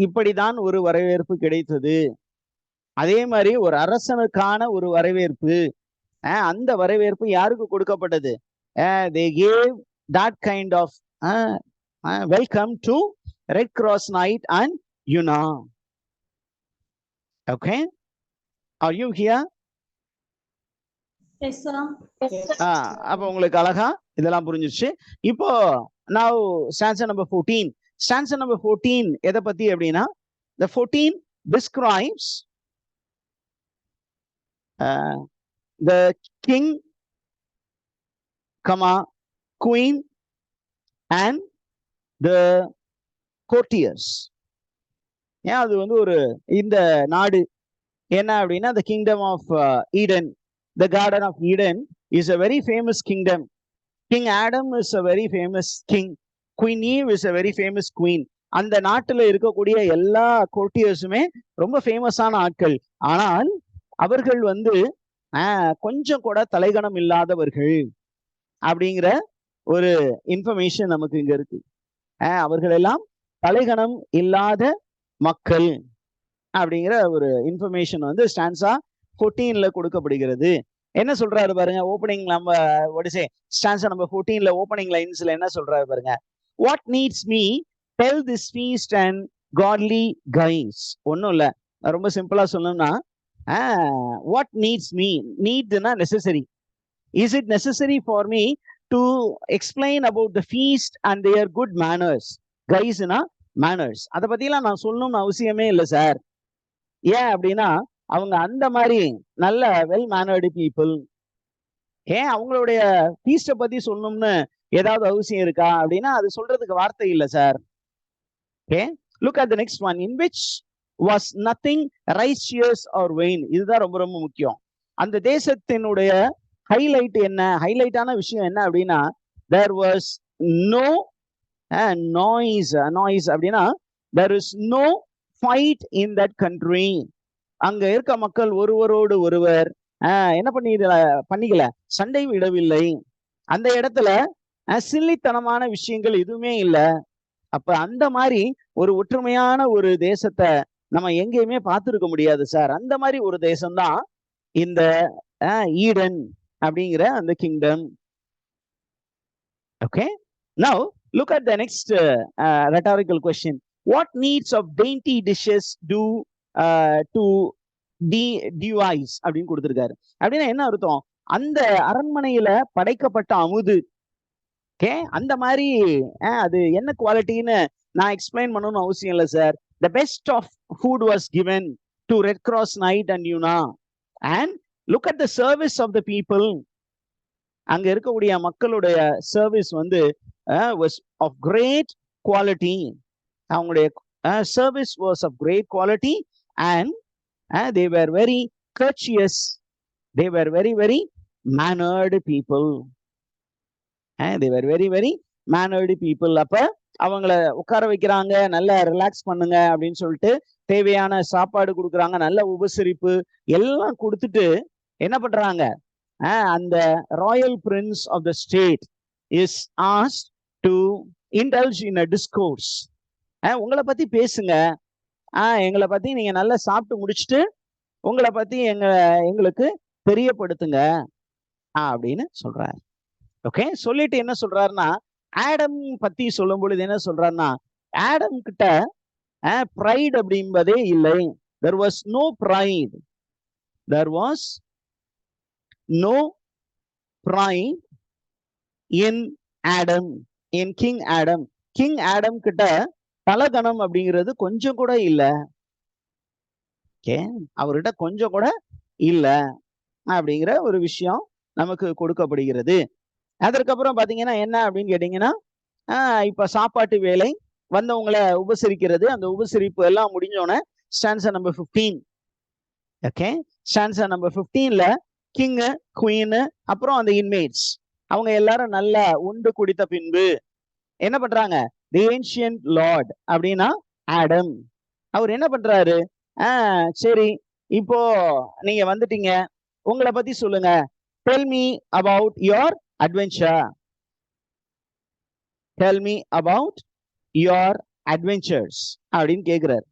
இப்படிதான் ஒரு வரவேற்பு கிடைத்தது. அதே மாதிரி ஒரு அரசனுக்கான ஒரு வரவேற்பு, அந்த வரவேற்பு யாருக்கு கொடுக்கப்பட்டது? they gave that kind of welcome to Red Cross Night and Yuna. Okay, are you here? Yes, sir. அப்ப உங்களுக்கு அழகா இதெல்லாம் புரிஞ்சிருச்சு. இப்போ now stanza number 14. Stanza number 14 எதை பத்தி அப்படின்னா, the 14 describes the king, queen and the courtiers. அது ஒரு இந்த நாடு என்ன அப்படின்னா, the kingdom of Eden, the garden of Eden is a very famous kingdom. King Adam is a very famous king. Queen Eve is a very famous queen. அந்த நாட்டுல இருக்கக்கூடிய எல்லா கோர்ட்டியர்ஸுமே ரொம்ப ஃபேமஸான ஆட்கள். ஆனால் அவர்கள் கொஞ்சம் கூட தலைகணம் இல்லாதவர்கள் அப்படிங்கிற ஒரு இன்ஃபர்மேஷன் நமக்கு இங்க இருக்கு. அவர்கள் எல்லாம் தலைகணம் இல்லாத மக்கள் அப்படிங்கிற ஒரு இன்ஃபர்மேஷன் ஸ்டான்சா 14ல கொடுக்கப்படுகிறது. என்ன சொல்றாரு பாருங்க, ஓப்பனிங் நம்ம ஸ்டான்சா நம்பர் 14ல ஓப்பனிங் லைன்ஸ்ல என்ன சொல்றாரு பாருங்க. What needs me? Tell this feast and godly guys. ஒன்னும் இல்ல, ரொம்ப சிம்பிளா சொல்லணும்னா, what needs me? Needனா necessary. Is it necessary for me to explain about the feast and their good manners? Guysனா manners. அதை பத்திலாம் நான் சொல்லணும்னு அவசியமே இல்லை சார். ஏன் அப்படின்னா, அவங்க அந்த மாதிரி நல்ல வெல் மேனர்டு பீப்புள். அவங்களுடைய ஃபீஸ்ட பத்தி சொல்லணும்னு ஏதாவது அவசியம் இருக்கா அப்படின்னா அது சொல்றதுக்கு வார்த்தை இல்லை sir. Look at the next one. In which was nothing righteous or vain. இதுதான் ரொம்ப ரொம்ப முக்கியம். அந்த தேசத்தினுடைய ஹைலைட் என்ன, ஹைலைட்டான விஷயம் என்ன அப்படின்னா, there was no noise அப்படின்னா there is no fight in that country. அங்க இருக்க மக்கள் ஒருவரோடு ஒருவர் என்ன பண்ணிக்கல, சண்டை விடவில்லை. அந்த இடத்துல சில்லித்தனமான விஷயங்கள் எதுவுமே இல்லை. அப்ப அந்த மாதிரி ஒரு ஒற்றுமையான ஒரு தேசத்தை நம்ம எங்கேயுமே பார்த்துருக்க முடியாது சார். அந்த மாதிரி ஒரு தேசம்தான் இந்த ஈடன் அப்படிங்கிற அந்த kingdom. Okay, now look at the next rhetorical question. What needs of dainty dishes do to devise அப்படின்னு கொடுத்திருக்காரு. அப்படின்னா என்ன அர்த்தம்? அந்த அரண்மனையில படைக்கப்பட்ட அமுது, அந்த மாதிரி அது என்ன குவாலிட்டின்னு நான் எக்ஸ்பிளைன் பண்ணணும்னு அவசியம் இல்லை sir. The best of food was given to Red Cross Night and Yuna. And look at the service of the people. அங்க இருக்கக்கூடிய மக்களுடைய service was of great quality. அவங்களுடைய service was of great quality and they were very courteous. They were very, very mannered people. They were very, very mannered people. அப்ப அவங்கள உட்கார வைக்கிறாங்க, நல்லா ரிலாக்ஸ் பண்ணுங்க அப்படின்னு சொல்லிட்டு தேவையான சாப்பாடு கொடுக்குறாங்க, நல்ல உபசரிப்பு எல்லாம் கொடுத்துட்டு என்ன பண்றாங்க, அந்த royal prince of the state is asked to indulge in a discourse. உங்களை பத்தி பேசுங்க, எங்களை பத்தி நீங்க நல்லா சாப்பிட்டு முடிச்சுட்டு உங்களை பத்தி எங்களுக்கு தெரியப்படுத்துங்க அப்படின்னு சொல்றாரு. ஓகே, சொல்லிட்டு என்ன சொல்றாருன்னா, ஆடம் பத்தி சொல்லும் பொழுது என்ன சொல்றாருன்னா, ஆடம் கிட்ட pride அப்படின்பதே இல்லை. There was no pride. There was no pride in Adam, in King Adam. King Adam கிட்ட தலகணம் அப்படிங்கிறது கொஞ்சம் கூட இல்லை. ஓகே, அவர்கிட்ட கொஞ்சம் கூட இல்ல அப்படிங்கிற ஒரு விஷயம் நமக்கு கொடுக்கப்படுகிறது. அதற்கப்புறம் பாத்தீங்கன்னா என்ன அப்படின்னு கேட்டீங்கன்னா, இப்ப சாப்பாட்டு வேலை, வந்தவங்களை உபசரிக்கிறது, அந்த உபசரிப்பு எல்லாம் முடிஞ்சோடனே stanza number 15. Okay, stanza number 15ல கிங்கு, குயின், அப்புறம் அந்த இன்மேட்ஸ் அவங்க எல்லாரும் நல்லா உண்டு குடித்த பின்பு என்ன பண்றாங்க? தி ஏன்ஷியன்ட் லார்ட் அப்படின்னா ஆடம், அவர் என்ன பண்றாரு? சரி, இப்போ நீங்க வந்துட்டீங்க, உங்களை பத்தி சொல்லுங்க, tell me about your adventure, tell me about your adventures அப்படின்னு கேக்குறாரு.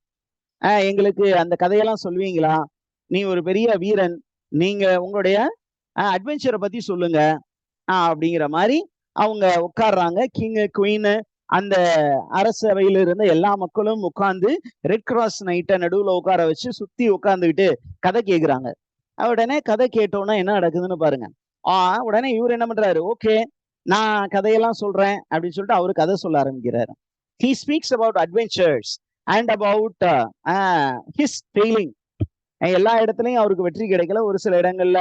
எங்களுக்கு அந்த கதையெல்லாம் சொல்லுவீங்களா? நீ ஒரு பெரிய வீரன், நீங்க உங்களுடைய அட்வென்ச்சரை பத்தி சொல்லுங்க அப்படிங்கிற மாதிரி அவங்க உட்கார்றாங்க. கிங்கு, குயின், அந்த அரசவையில இருந்த எல்லா மக்களும் உட்கார்ந்து ரெட் கிராஸ் நைட்டை நடுவுல உட்கார வச்சு சுத்தி உட்கார்ந்துக்கிட்டு கதை கேட்கிறாங்க. உடனே கதை கேட்டோன்னா என்ன நடக்குதுன்னு பாருங்க. உடனே இவர் என்ன பண்றாரு? ஓகே, நான் கதையெல்லாம் சொல்றேன் அப்படின்னு சொல்லிட்டு அவரு கதை சொல்ல ஆரம்பிக்கிறாரு. He speaks about adventures and about his failing. எல்லா இடத்துலயும் அவருக்கு வெற்றி கிடைக்கல, ஒரு சில இடங்கள்ல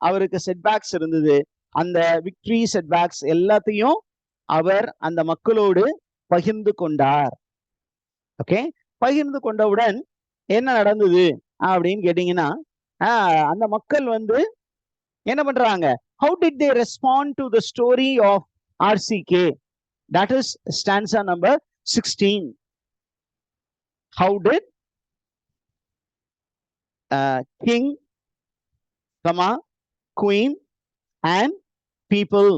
அவருக்கு செட்பேக்ஸ் இருந்தது. அந்த விக்டரி செட்பேக்ஸ் எல்லாத்தையும் அவர் அந்த மக்களோடு பகிர்ந்து கொண்டார். ஓகே, பகிர்ந்து கொண்டவுடன் என்ன நடந்தது அப்படின்னு கேட்டீங்கன்னா, அந்த மக்கள் வந்து என்ன பண்றாங்க? How did they respond to the story of RCK? That is stanza number 16. How did king, queen and people,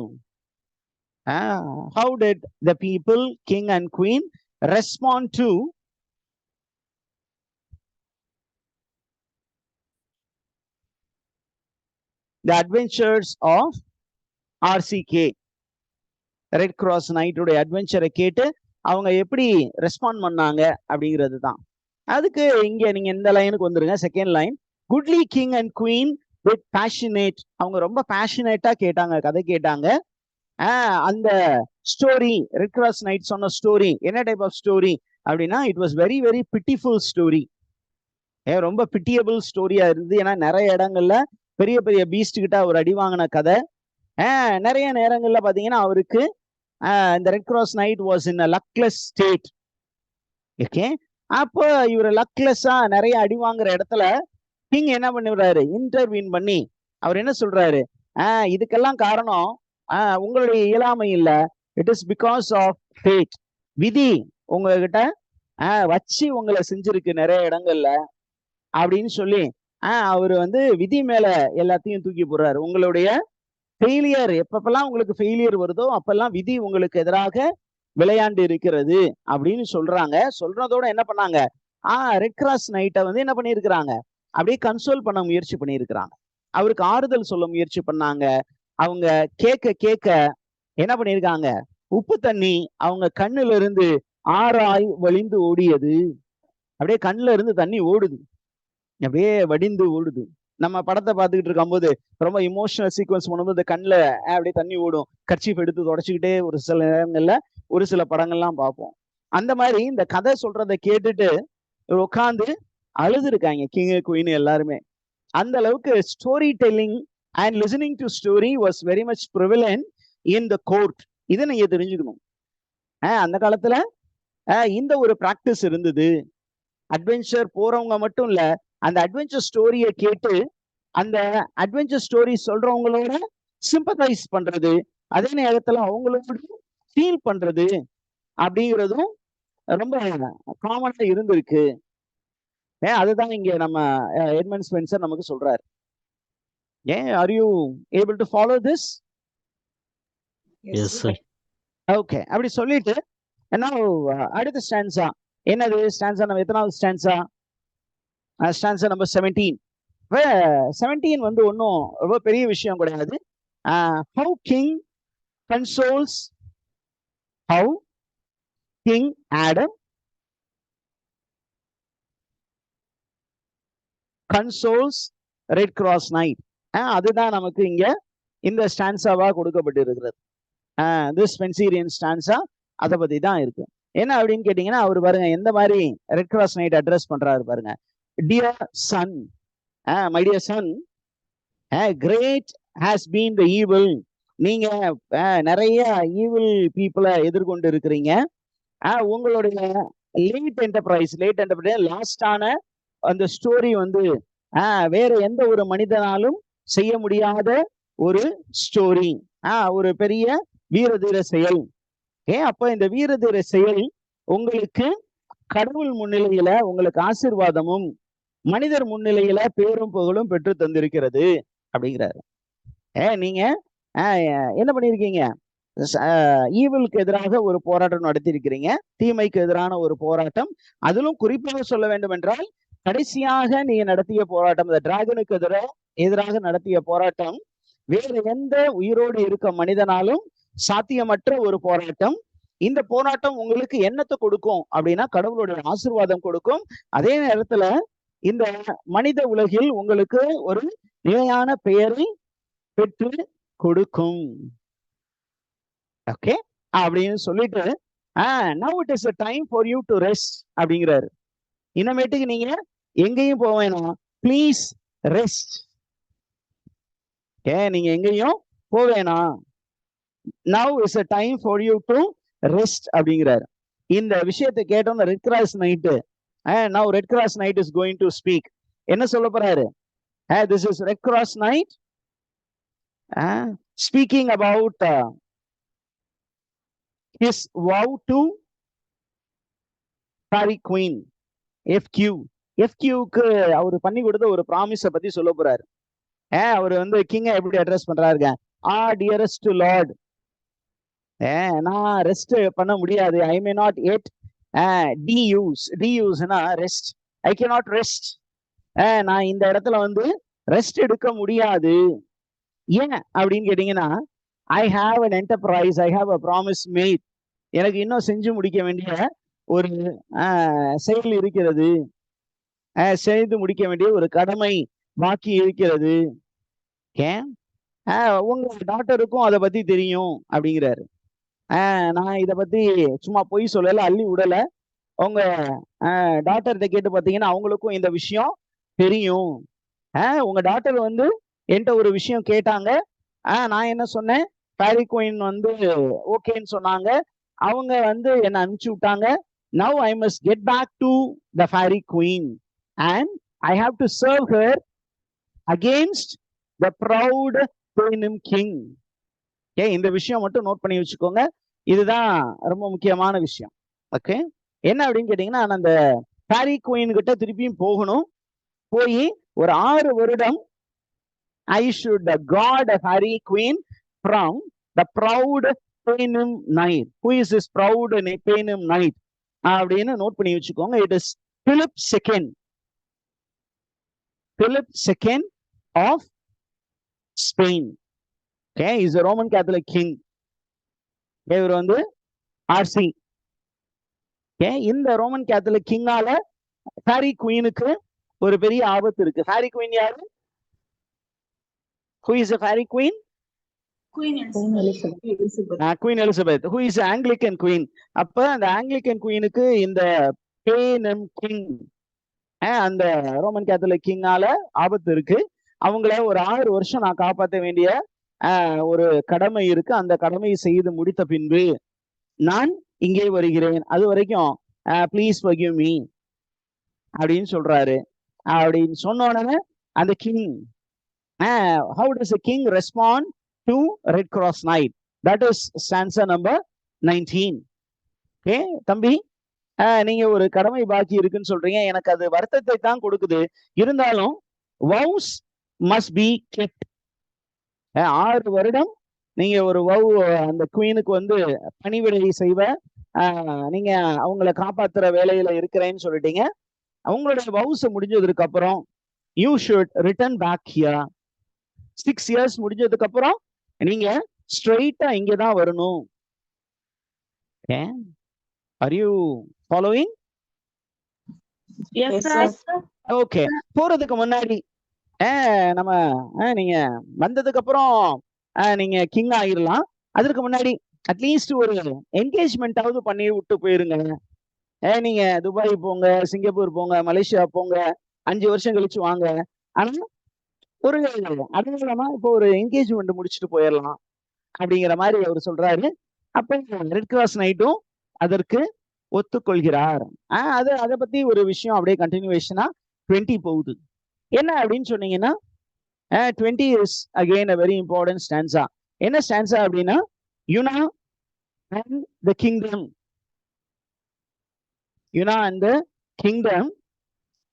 how did the people, king and queen, respond to the adventures of RCK? Red cross நைட்டுடைய அட்வென்ச்சரை கேட்டு அவங்க எப்படி ரெஸ்பாண்ட் பண்ணாங்க அப்படிங்கிறது தான். அதுக்கு இங்க நீங்க இந்த லைனுக்கு வந்துருங்க. Second line, goodly king and queen with passionate, அவங்க ரொம்ப பேஷனேட்டா கேட்டாங்க, கதை கேட்டாங்க. அந்த ஸ்டோரி, ரெட் கிராஸ் நைட் சொன்ன ஸ்டோரி என்ன டைப் ஆஃப் ஸ்டோரி அப்படின்னா, it was very very pitiful story. ரொம்ப பிட்டியபிள் ஸ்டோரியா இருந்தது. ஏன்னா நிறைய இடங்கள்ல பெரிய பெரிய பீஸ்ட் கிட்ட அவர் அடி வாங்கின கதை. நிறைய நேரங்கள்ல பாத்தீங்கன்னா அவருக்கு இந்த red cross knight was in luckless state. Okay, அப்போ இவர் லக்லெஸ்ஸா நிறைய அடி வாங்குற இடத்துல கிங் என்ன பண்ணிடுறாரு? இன்டர்வீன் பண்ணி அவர் என்ன சொல்றாரு? இதுக்கெல்லாம் காரணம் உங்களுடைய இயலாமை இல்ல, it is because of fate, விதி உங்ககிட்ட வச்சு உங்களை செஞ்சிருக்கு நிறைய இடங்கள்ல அப்படின்னு சொல்லி அவர் வந்து விதி மேல எல்லாத்தையும் தூக்கி போடுறாரு. உங்களுடைய ஃபெயிலியர், எப்பப்பெல்லாம் உங்களுக்கு ஃபெயிலியர் வருதோ அப்பெல்லாம் விதி உங்களுக்கு எதிராக விளையாண்டு இருக்கிறது அப்படின்னு சொல்றாங்க. சொல்றதோட என்ன பண்ணாங்க? ரெட் கிராஸ் நைட்டை வந்து என்ன பண்ணியிருக்கிறாங்க? அப்படியே கன்சோல் பண்ண முயற்சி பண்ணியிருக்கிறாங்க. அவருக்கு ஆறுதல் சொல்ல முயற்சி பண்ணாங்க. அவங்க கேட்க கேட்க என்ன பண்ணியிருக்காங்க? உப்பு தண்ணி அவங்க கண்ணுல இருந்து ஆறாய் வழிந்து ஓடியது. அப்படியே கண்ணுல இருந்து தண்ணி ஓடுது, அப்படியே வடிந்து ஓடுது. நம்ம படத்தை பார்த்துக்கிட்டு இருக்கும்போது ரொம்ப இமோஷனல் சீக்வன்ஸ் பண்ணும்போது இந்த கண்ணில் அப்படியே தண்ணி ஓடும், கர்ச்சீஃப் எடுத்து தொடச்சிக்கிட்டே ஒரு சில நேரங்கள்ல ஒரு சில படங்கள்லாம் பார்ப்போம். அந்த மாதிரி இந்த கதை சொல்றதை கேட்டுட்டு உட்காந்து அழுது இருக்காங்க கிங், குயின் எல்லாருமே. அந்த அளவுக்கு story telling and listening to story was very much prevalent in the court. இதை நீங்க தெரிஞ்சுக்கணும். அந்த காலத்துல இந்த ஒரு பிராக்டிஸ் இருந்தது. அட்வென்ச்சர் போறவங்க மட்டும் இல்ல, அந்த அட்வென்ச்சர் ஸ்டோரியை கேட்டு அந்த அட்வென்ச்சர் ஸ்டோரி சொல்றவங்களோட சிம்பத்தைஸ் பண்றது, அதே நேரத்துல அவங்களோட ஃபீல் பண்றது அப்படிங்கிறதும் ரொம்ப காமனா இருந்திருக்கு. அதுதான் இங்க நம்ம எட்மண்ட் ஸ்பென்சர் நமக்கு சொல்றாரு. Are you able to follow this? Yes sir. Okay, அப்படி சொல்லிட்டு என்ன அடுத்த ஸ்டான்ஸா என்னது? ஸ்டான்ஸா நம்ம எத்தனாவது ஸ்டான்ஸா? Stanza number 17. 17 வந்து ஒன்றும் ரொம்ப பெரிய விஷயம் கிடையாது. How king consoles, how king Adam consoles red cross night. அதுதான் நமக்கு இங்க இந்த ஸ்டான்ஸாவா கொடுக்கப்பட்டிருக்கிறது. திஸ் ஸ்பென்சீரியன் ஸ்டான்ஸா அதை பத்தி தான் இருக்கு. என்ன அப்படின்னு கேட்டீங்கன்னா, அவர் பாருங்க எந்த மாதிரி ரெட் கிராஸ் நைட் அட்ரஸ் பண்றாரு பாருங்க. dear son, my dear son, great has been the evil. நீங்க நிறைய ஈவில் பீப்புளை எதிர்கொண்டு இருக்கிறீங்க. உங்களுடைய லேட் என்டர்பிரைஸ் லாஸ்டான அந்த ஸ்டோரி வந்து வேற எந்த ஒரு மனிதனாலும் செய்ய முடியாத ஒரு ஸ்டோரி, ஒரு பெரிய வீரதீர செயல். அப்ப இந்த வீரதீர செயல் உங்களுக்கு கடவுள் முன்னிலையில உங்களுக்கு ஆசீர்வாதமும் மனிதர் முன்னிலையில பேரும் புகழும் பெற்று தந்திருக்கிறது அப்படிங்கிறாரு. நீங்க என்ன பண்ணிருக்கீங்க? ஈவிலுக்கு எதிராக ஒரு போராட்டம் நடத்தி இருக்கிறீங்க, தீமைக்கு எதிரான ஒரு போராட்டம். அதிலும் குறிப்பாக சொல்ல வேண்டும் என்றால் கடைசியாக நீங்க நடத்திய போராட்டம், இந்த டிராகனுக்கு எதிராக நடத்திய போராட்டம் வேறு எந்த உயிரோடு இருக்க மனிதனாலும் சாத்தியமற்ற ஒரு போராட்டம். இந்த போராட்டம் உங்களுக்கு என்னத்தை கொடுக்கும் அப்படின்னா கடவுளுடைய ஆசீர்வாதம் கொடுக்கும். அதே நேரத்துல இந்த மனித உலகில் உங்களுக்கு ஒரு நிலையான பெயரை பெற்று கொடுக்கும். ஓகே அப்படின்னு சொல்லிட்டு now it is a time for you to rest அப்படிங்கிறாரு. இனிமேட்டுக்கு நீங்க எங்கேயும் போக வேணாம், ப்ளீஸ் ரெஸ்ட். நீங்க எங்கேயும் போக வேணாம், now is a time for you to rest அப்படிங்கிறாரு. இந்த விஷயத்தை கேட்டோம்னா red cross night, now Red Cross Night is going to speak. என்ன சொல்ல போறாரு? This is Red Cross Night speaking about his vow to Fairy Queen. FQ-க்கு அவரு பண்ணி கொடுத்த ஒரு ப்ராமிஸை பத்தி சொல்ல போறாரு. அவர் வந்து கிங்க எப்படி அட்ரஸ் பண்றாருங்க? டியரஸ்ட் லார்ட், நான் ரெஸ்ட் பண்ண முடியாது, ஐ மே நாட் எட் டியூஸ்னா ரெஸ்ட், ஐ கேனாட் ரெஸ்ட். நான் இந்த இடத்துல வந்து ரெஸ்ட் எடுக்க முடியாது. ஏன் அப்படின்னு கேட்டீங்கன்னா, I have an enterprise, I have a promise made. எனக்கு இன்னும் செஞ்சு முடிக்க வேண்டிய ஒரு செயல் இருக்கிறது, செய்து முடிக்க வேண்டிய ஒரு கடமை பாக்கி இருக்கிறது. உங்க டாக்டருக்கும் அதை பத்தி தெரியும் அப்படிங்கிறாரு. நான் இதை பத்தி சும்மா பொய் சொல்லல, அள்ளி விடல. உங்க டாக்டர்கிட்ட கேட்டு பார்த்தீங்கன்னா அவங்களுக்கும் இந்த விஷயம் தெரியும். உங்க டாக்டர் வந்து என்கிட்ட ஒரு விஷயம் கேட்டாங்க, நான் என்ன சொன்னேன்? ஃபேரி குயின் வந்து ஓகேன்னு சொன்னாங்க. அவங்க வந்து என்ன அனுப்பிச்சு விட்டாங்க. Now I must get back to the Fairy Queen and I have to serve her against the proud king. இந்த விஷயம் மட்டும் நோட் பண்ணி வச்சுக்கோங்க, இதுதான் ரொம்ப முக்கியமான விஷயம். ஓகே, என்ன அப்படின்னு கேட்டீங்கன்னா, நான் அந்த ஃபேரி குயின் கிட்ட திருப்பியும் போகணும். போய் ஒரு 6 வருடம் I should guard a fairy queen from the proud Panem Knight. Who is this proud Panem Knight? அப்படின்னு நோட் பண்ணி வச்சுக்கோங்க. It is Philip II of Spain. Okay, he is a Roman Catholic king. இவர் வந்து ஆர்சி. இந்த ரோமன் கேத்தலிக் கிங்கால ஃபேரி குயினுக்கு ஒரு பெரிய ஆபத்து இருக்கு. ஃபேரி குயின் யாரு? Who is a fairy queen? Queen Elizabeth. Who is Anglican queen? அப்ப அந்த ஆங்கிலிக்கன் குயினுக்கு இந்த பேனம் கிங், அந்த ரோமன் கேத்தலிக் கிங்கால ஆபத்து இருக்கு. அவங்கள ஒரு 6 வருஷம் நான் காப்பாற்ற வேண்டிய ஒரு கடமை இருக்கு. அந்த கடமையை செய்து முடித்த பின்பு நான் இங்கே வருகிறேன். அது வரைக்கும் ப்ளீஸ் forgive me அப்படின்னு சொல்றாரு. அப்படின்னு சொன்ன உடனே அந்த king, how does a king respond to Red Cross Night? That is stanza number 19. Okay, தம்பி, நீங்க ஒரு கடமை பாக்கி இருக்குன்னு சொல்றீங்க, எனக்கு அது வருத்தத்தை தான் கொடுக்குது. இருந்தாலும் vows must be kept. 6 வருடம் நீங்க ஒரு வவ் அந்த குயினுக்கு வந்து பணிவிடை செய்வ, நீங்க அவங்கள காப்பாத்துற வேலையில இருக்கிறேன்னு சொல்லிட்டீங்க. அவங்களுடைய வவுஸ் முடிஞ்சதுக்கு அப்புறம் you should return back here. 6 years முடிஞ்சதுக்கு அப்புறம் நீங்க ஸ்ட்ரெயிட்டா இங்கதான் வரணும். Are you following? Yes, sir. Okay, போறதுக்கு முன்னாடி நம்ம நீங்க வந்ததுக்கு அப்புறம் நீங்க கிங் ஆயிரலாம். அதற்கு முன்னாடி அட்லீஸ்ட் ஒரு என்கேஜ்மெண்டாவது பண்ணி விட்டு போயிருங்க. நீங்க துபாய் போங்க, சிங்கப்பூர் போங்க, மலேசியா போங்க, 5 வருஷம் கழிச்சு வாங்க. ஆனா ஒரு அடையாளமா இப்போ ஒரு என்கேஜ்மெண்ட் முடிச்சுட்டு போயிடலாம் அப்படிங்கிற மாதிரி அவர் சொல்றாரு. அப்ப ரெட் கிராஸ் நைட்டும் அதற்கு ஒத்துக்கொள்கிறார். அதை பத்தி ஒரு விஷயம் அப்படியே கண்டினியூவேஷனா 20 போகுது. என்ன அப்படின்னு சொன்னீங்கன்னா 20 is again a very important stanza. என்ன ஸ்டான்ஸா அப்படின்னா Una and the kingdom. Una and the kingdom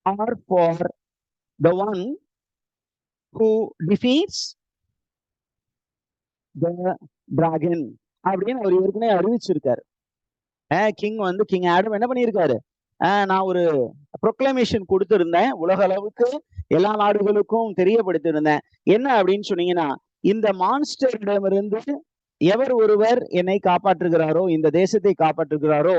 are for the one who defeats the dragon அப்படின்னு அவர் ஏற்கனவே அறிவிச்சிருக்காரு. கிங் வந்து கிங் ஆடம் என்ன பண்ணியிருக்காரு, நான் ஒரு ப்ரொக்ளமேஷன் கொடுத்திருந்தேன், உலக அளவுக்கு எல்லா நாடுகளுக்கும் தெரியப்படுத்தியிருந்தேன். என்ன அப்படின்னு சொன்னீங்கன்னா, இந்த மான்ஸ்டரிடமிருந்து எவர் ஒருவர் என்னை காப்பாற்றுகிறாரோ, இந்த தேசத்தை காப்பாற்றுகிறாரோ,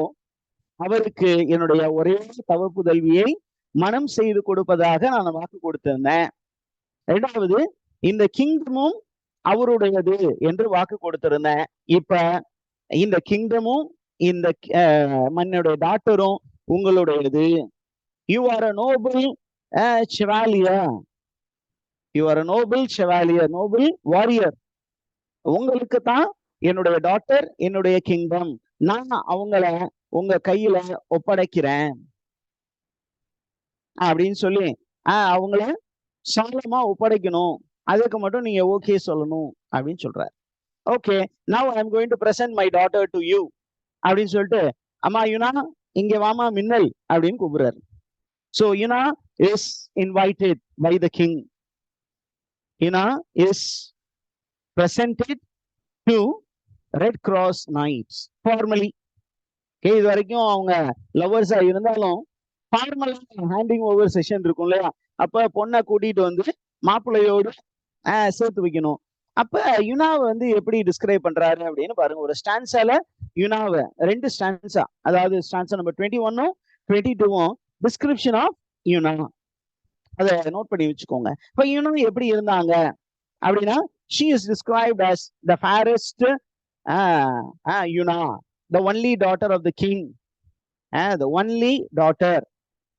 அவருக்கு என்னுடைய ஒரே தவப்புதல்வியை மனம் செய்து கொடுப்பதாக நான் வாக்கு கொடுத்திருந்தேன். இரண்டாவது, இந்த கிங்டமும் அவருடையது என்று வாக்கு கொடுத்திருந்தேன். இப்ப இந்த கிங்டமும் இந்த மன்னனுடைய டாட்டரும் உங்களுடையது. You are a noble chevalier. You are a noble chevalier, noble warrior. உங்களுக்கு தான் என்னுடைய டாட்டர், என்னுடைய கிங்டம். நான் அவங்கள உங்க கையில ஒப்படைக்கிறேன் அப்படின்னு சொல்லி அவங்கள சாலமா ஒப்படைக்கணும். அதுக்கு மட்டும் நீங்க ஓகே சொல்லணும் அப்படின்னு சொல்றாரு. Okay, now I am going to present my daughter to you அப்படின்னு சொல்லிட்டு, அம்மா யுனா இங்க வாமா மின்னல் அப்படின்னு கூப்பிடுறாரு. So Yuna is invited by the king. Yuna is presented to Red Cross Knights formally. Okay, இது வரைக்கும் அவங்க லவர்ஸா இருந்தாலும் ஃபார்மலா ஹேண்டிங் ஓவர் செஷன் இருக்கும் இல்லையா, அப்ப பொண்ணை கூட்டிட்டு வந்து மாப்பிள்ளையோடு சேர்த்து வைக்கணும். அப்ப யுனாவை வந்து எப்படி டிஸ்கிரைப் பண்றாரு அப்படின்னு பாருங்க. ஒரு ஸ்டான்ஸால யுனாவை 2 ஸ்டான்ஸா, அதாவது ஸ்டான்ஸா நம்பர் 21ம் 22ம் டிஸ்கிரிப்ஷன் ஆஃப் யுனா, அதை நோட் பண்ணி வச்சுக்கோங்க. இப்ப யுனா எப்படி இருந்தாங்க அப்படின்னா, she is described as the fairest யுனா, the only daughter of the king, the only daughter.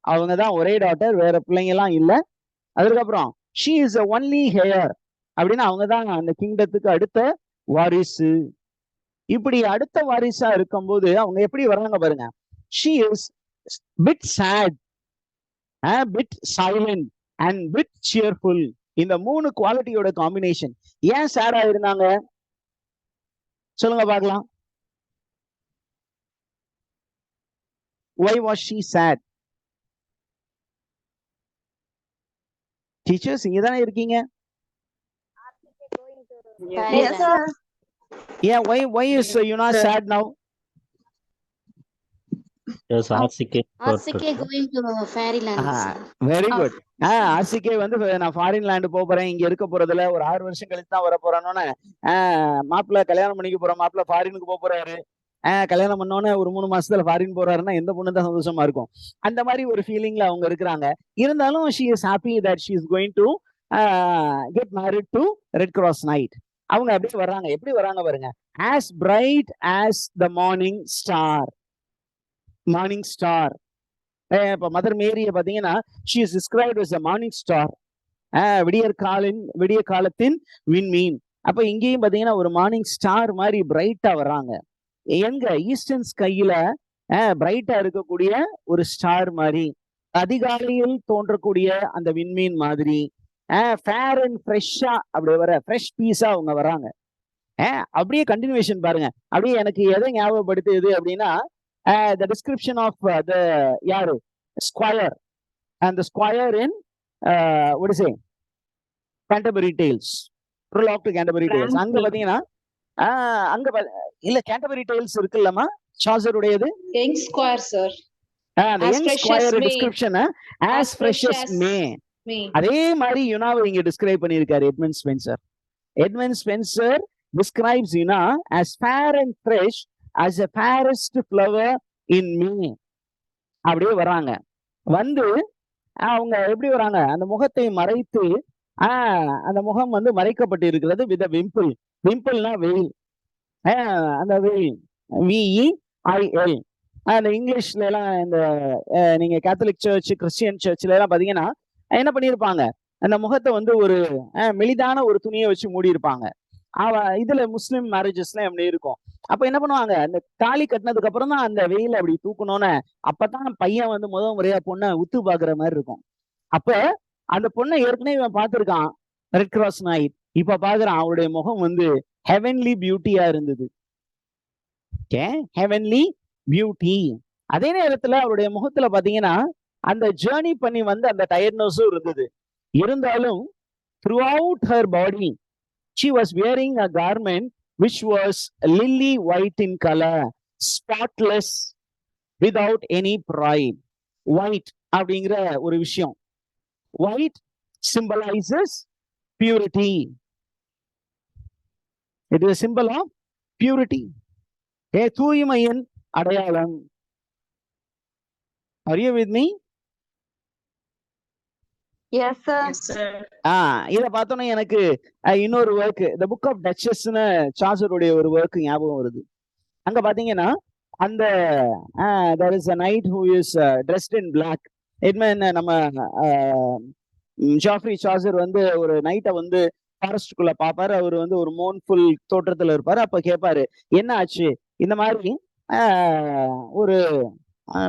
அவங்க தான் ஒரே டாட்டர், வேற பிள்ளைங்க எல்லாம் இல்ல. அதுக்கப்புறம் she is the only heir அப்படின்னா அவங்க தான் அந்த கிங்டத்துக்கு அடுத்த வாரிசு. இப்படி அடுத்த வாரிசா இருக்கும்போது அவங்க எப்படி வர்றாங்க பாருங்க. she is bit sad, bit silent and bit cheerful. இந்த 3 குவாலிட்டியோட காம்பினேஷன். ஏன் சேடா இருந்தாங்க சொல்லுங்க பார்க்கலாம். why was she sad? Teachers இங்க தானே இருக்கீங்க. Yes, sir. Yeah, why is Yuna sad now? Yes, RCK going to Fairyland. Very good. RCK வந்து நான் ஃபாரின் லேண்ட் போறேன், இங்க இருக்க போறதுல ஒரு 6 வருஷம் கழிச்சு தான் வர போறானோன்னு மாப்பிள்ள கல்யாணம் பண்ணிக்க போற மாப்பிள்ள ஃபாரினுக்கு போறாரு. கல்யாணம் பண்ணோன்னு ஒரு 3 மாசத்துல ஃபாரின் போறாருன்னா எந்த பொண்ணு தான் சந்தோஷமா இருக்கும். அந்த மாதிரி ஒரு ஃபீலிங்ல அவங்க இருக்கிறாங்க. இருந்தாலும் she is happy that she is going to get married to Red Cross Knight. அவங்க அப்படியே வர்றாங்க. எப்படி வர்றாங்க பாருங்க. as bright as the morning star. Morning star. இப்ப மதர் மேரிய பாத்தீங்கன்னா she is described as a morning star. விடிய காலத்தின் விண்மீன். அப்ப இங்கேயும் பாத்தீங்கன்னா ஒரு மார்னிங் ஸ்டார் மாதிரி பிரைட்டா வர்றாங்க. எங்க ஈஸ்டர்ன் ஸ்கையில பிரைட்டா இருக்கக்கூடிய ஒரு ஸ்டார் மாதிரி, அதிகாலையில் தோன்றக்கூடிய அந்த விண்மீன் மாதிரி, ஃபேர் அண்ட் ஃப்ரெஷ்ஷா அப்படி வர ஃப்ரெஷ் பீஸா அவங்க வர்றாங்க. அப்படியே கண்டினியூவேஷன் பாருங்க. அப்படியே எனக்கு எதை ஞாபகப்படுத்துது அப்படின்னா, the description of the யாரு squire and the squire in what is it, Canterbury Tales, prologue to Canterbury Tales. அங்க பாத்தீங்கன்னா அங்க இல்ல Canterbury Tales இருக்குல்லமா சார்ஜர் உடையது Young squire, sir. the young squire description as fresh as May. அதே மாதிரி யுனாவை இங்க டிஸ்கிரைப் பண்ணியிருக்காரு Edmund Spenser. Edmund Spenser describes Yuna as fair and fresh as a fairest flower in May. அப்படியே வராங்க. வந்து அவங்க எப்படி வராங்க, அந்த முகத்தை மறைத்து அந்த முகம் வந்து மறைக்கப்பட்டு இருக்கிறது வித் விம்பிள். விம்பிள்னா வெயில். அந்த வெயில் VEIL. அந்த இங்கிலீஷ்ல எல்லாம் இந்த நீங்க கேத்தலிக் சர்ச், கிறிஸ்டியன் சர்ச்ல எல்லாம் பாத்தீங்கன்னா என்ன பண்ணியிருப்பாங்க, அந்த முகத்தை வந்து ஒரு மெலிதான ஒரு துணியை வச்சு மூடி இருப்பாங்க. இதுல முஸ்லிம் மேரேஜஸ்லாம் எப்படி இருக்கும். அப்ப என்ன பண்ணுவாங்க, அந்த தாலி கட்டினதுக்கு அப்புறம் தான் அந்த வெயில அப்படி தூக்கணும்னு, அப்பதான் பையன் வந்து முதல் முறையா பொண்ணை உத்து பாக்குற மாதிரி இருக்கும். அப்ப அந்த பொண்ணை ஏற்கனவே இவன் பார்த்திருக்கான் ரெட் கிராஸ் நைட். இப்ப பாக்குறான் அவருடைய முகம் வந்து ஹெவன்லி பியூட்டியா இருந்தது. Heavenly beauty. அதே நேரத்துல அவருடைய முகத்துல பாத்தீங்கன்னா அந்த ஜேர்னி பண்ணி வந்து அந்த டயர்ட்னஸும் இருந்தது. இருந்தாலும் throughout her body she was wearing a garment which was lily white in color, spotless, without any pride. White அப்படிங்கிற ஒரு விஷயம், white symbolizes purity. It is a symbol of purity. தூய்மையின் அடையாளம். Are you with me? Yes, sir. இத பார்த்தோன்னே எனக்கு இன்னொரு ஒர்க், த புக் ஆஃப் டச்சஸ்னு சார்சருடைய ஒரு ஒர்க் ஞாபகம் வருது. அங்க பாத்தீங்கன்னா அந்த there is a knight who is dressed in black. நம்ம ஜாஃப்ரி சார்சர் வந்து ஒரு நைட்டை வந்து ஃபாரஸ்டுக்குள்ள பாப்பாரு. அவர் வந்து ஒரு மோன்ஃபுல் தோற்றத்துல இருப்பாரு. அப்ப கேட்பாரு, என்ன ஆச்சு? இந்த மாதிரி ஒரு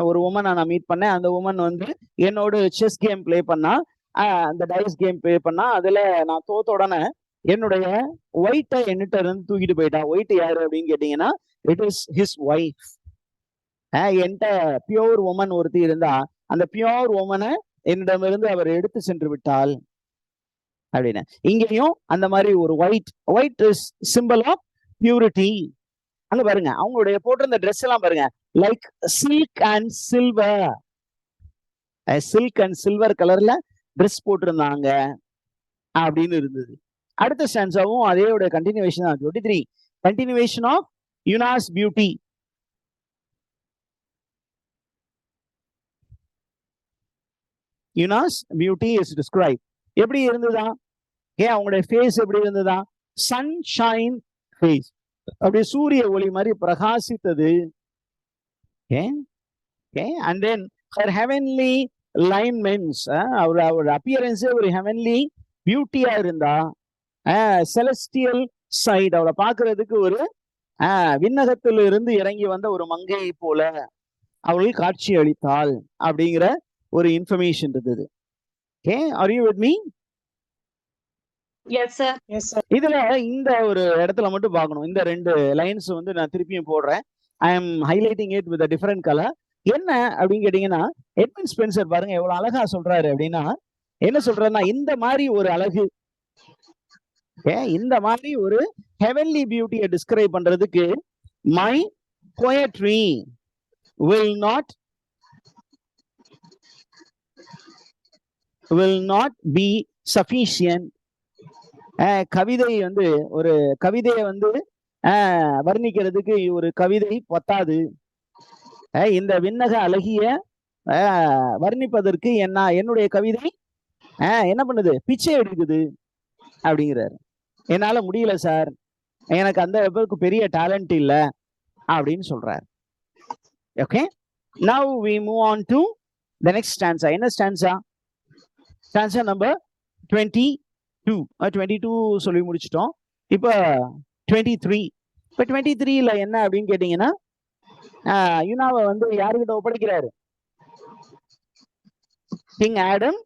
ஒரு உமனை நான் மீட் பண்ணேன். அந்த உமன் வந்து என்னோட செஸ் கேம் பிளே பண்ணா, அந்த டைஸ் கேம் பிளே பண்ணா. அதுல நான் தோத்த உடனே என்னுடைய ஒயிட்டை என்கிட்ட இருந்து தூக்கிட்டு போயிட்டான். ஒயிட் யாரு அப்படின்னு கேட்டீங்கன்னா, இட் இஸ் ஹிஸ் ஒய்ஃப். என்கிட்ட பியோர் உமன் ஒருத்தி இருந்தா, அந்த பியோர் உமனை என்னிடமிருந்து அவர் எடுத்து சென்று விட்டால் அப்படின்னு. இங்கேயும் அந்த மாதிரி ஒரு white is simple of purity. அங்க பாருங்க, அவங்களுடைய போட்டிருந்த ட்ரெஸ் எல்லாம் பாருங்க, like silk and silver. Silk and silver கலர்ல ட்ரெஸ் போட்டிருந்தாங்க அப்படின்னு இருந்தது. அடுத்த ஸ்டான்ஸாவும் அதே கண்டினியூவேஷன் தான். 23 continuation of Una's beauty. Una's beauty is describe. எப்படி இருந்ததா? அவங்களுடைய ஃபேஸ் எப்படி இருந்ததா? சன்ஷைன் ஃபேஸ், அப்படியே சூரிய ஒளி மாதிரி பிரகாசித்தது. And then her heavenly lineaments, our appearance ஒரு heavenly பியூட்டியா இருந்தா. celestial side, அவளை பார்க்கிறதுக்கு ஒரு விண்ணகத்தில் இருந்து இறங்கி வந்த ஒரு மங்கையை போல அவள் காட்சி அளித்தாள் அப்படிங்கிற ஒரு இன்ஃபர்மேஷன் இருந்தது. Are you with me? Yes, sir. Yes, sir. இதுல இந்த ஒரு இடத்துல மட்டும் பார்க்கணும். இந்த 2 லைன்ஸ் வந்து நான் திருப்பியும் போடுறேன். I am highlighting it with a different color. என்ன அப்படின்னு கேட்டீங்கன்னா, எட்மண்ட் ஸ்பென்சர் பாருங்க எவ்வளவு அழகா சொல்றாரு அப்படின்னா, என்ன சொல்றாருன்னா, இந்த மாதிரி ஒரு அழகு, இந்த மாதிரி ஒரு ஹெவன்லி பியூட்டியை டிஸ்கிரைப் பண்றதுக்கு my poetry will not be sufficient. கவிதை வந்து ஒரு கவிதையை வந்து வர்ணிக்கிறதுக்கு ஒரு கவிதை பத்தாது. இந்த விண்ணக அழகிய வர்ணிப்பதற்கு என்னுடைய கவிதை என்ன பண்ணுது? பிச்சை எடுக்குது அப்படிங்கிறாரு. என்னால முடியல சார், எனக்கு அந்த அளவுக்கு பெரிய டேலண்ட் இல்ல அப்படின்னு சொல்றாரு. Okay, now we move on to the next stanza. என்ன ஸ்டான்ஸா? ஸ்டான்ஸா நம்பர் 22 சொல்லி முடிச்சிட்டோம். இப்ப 23. இப்ப 23ல என்ன அப்படின்னு கேட்டீங்கன்னா, யுனாவை வந்து யாருக்கிட்ட ஒப்படைக்கிறாரு? King Adam.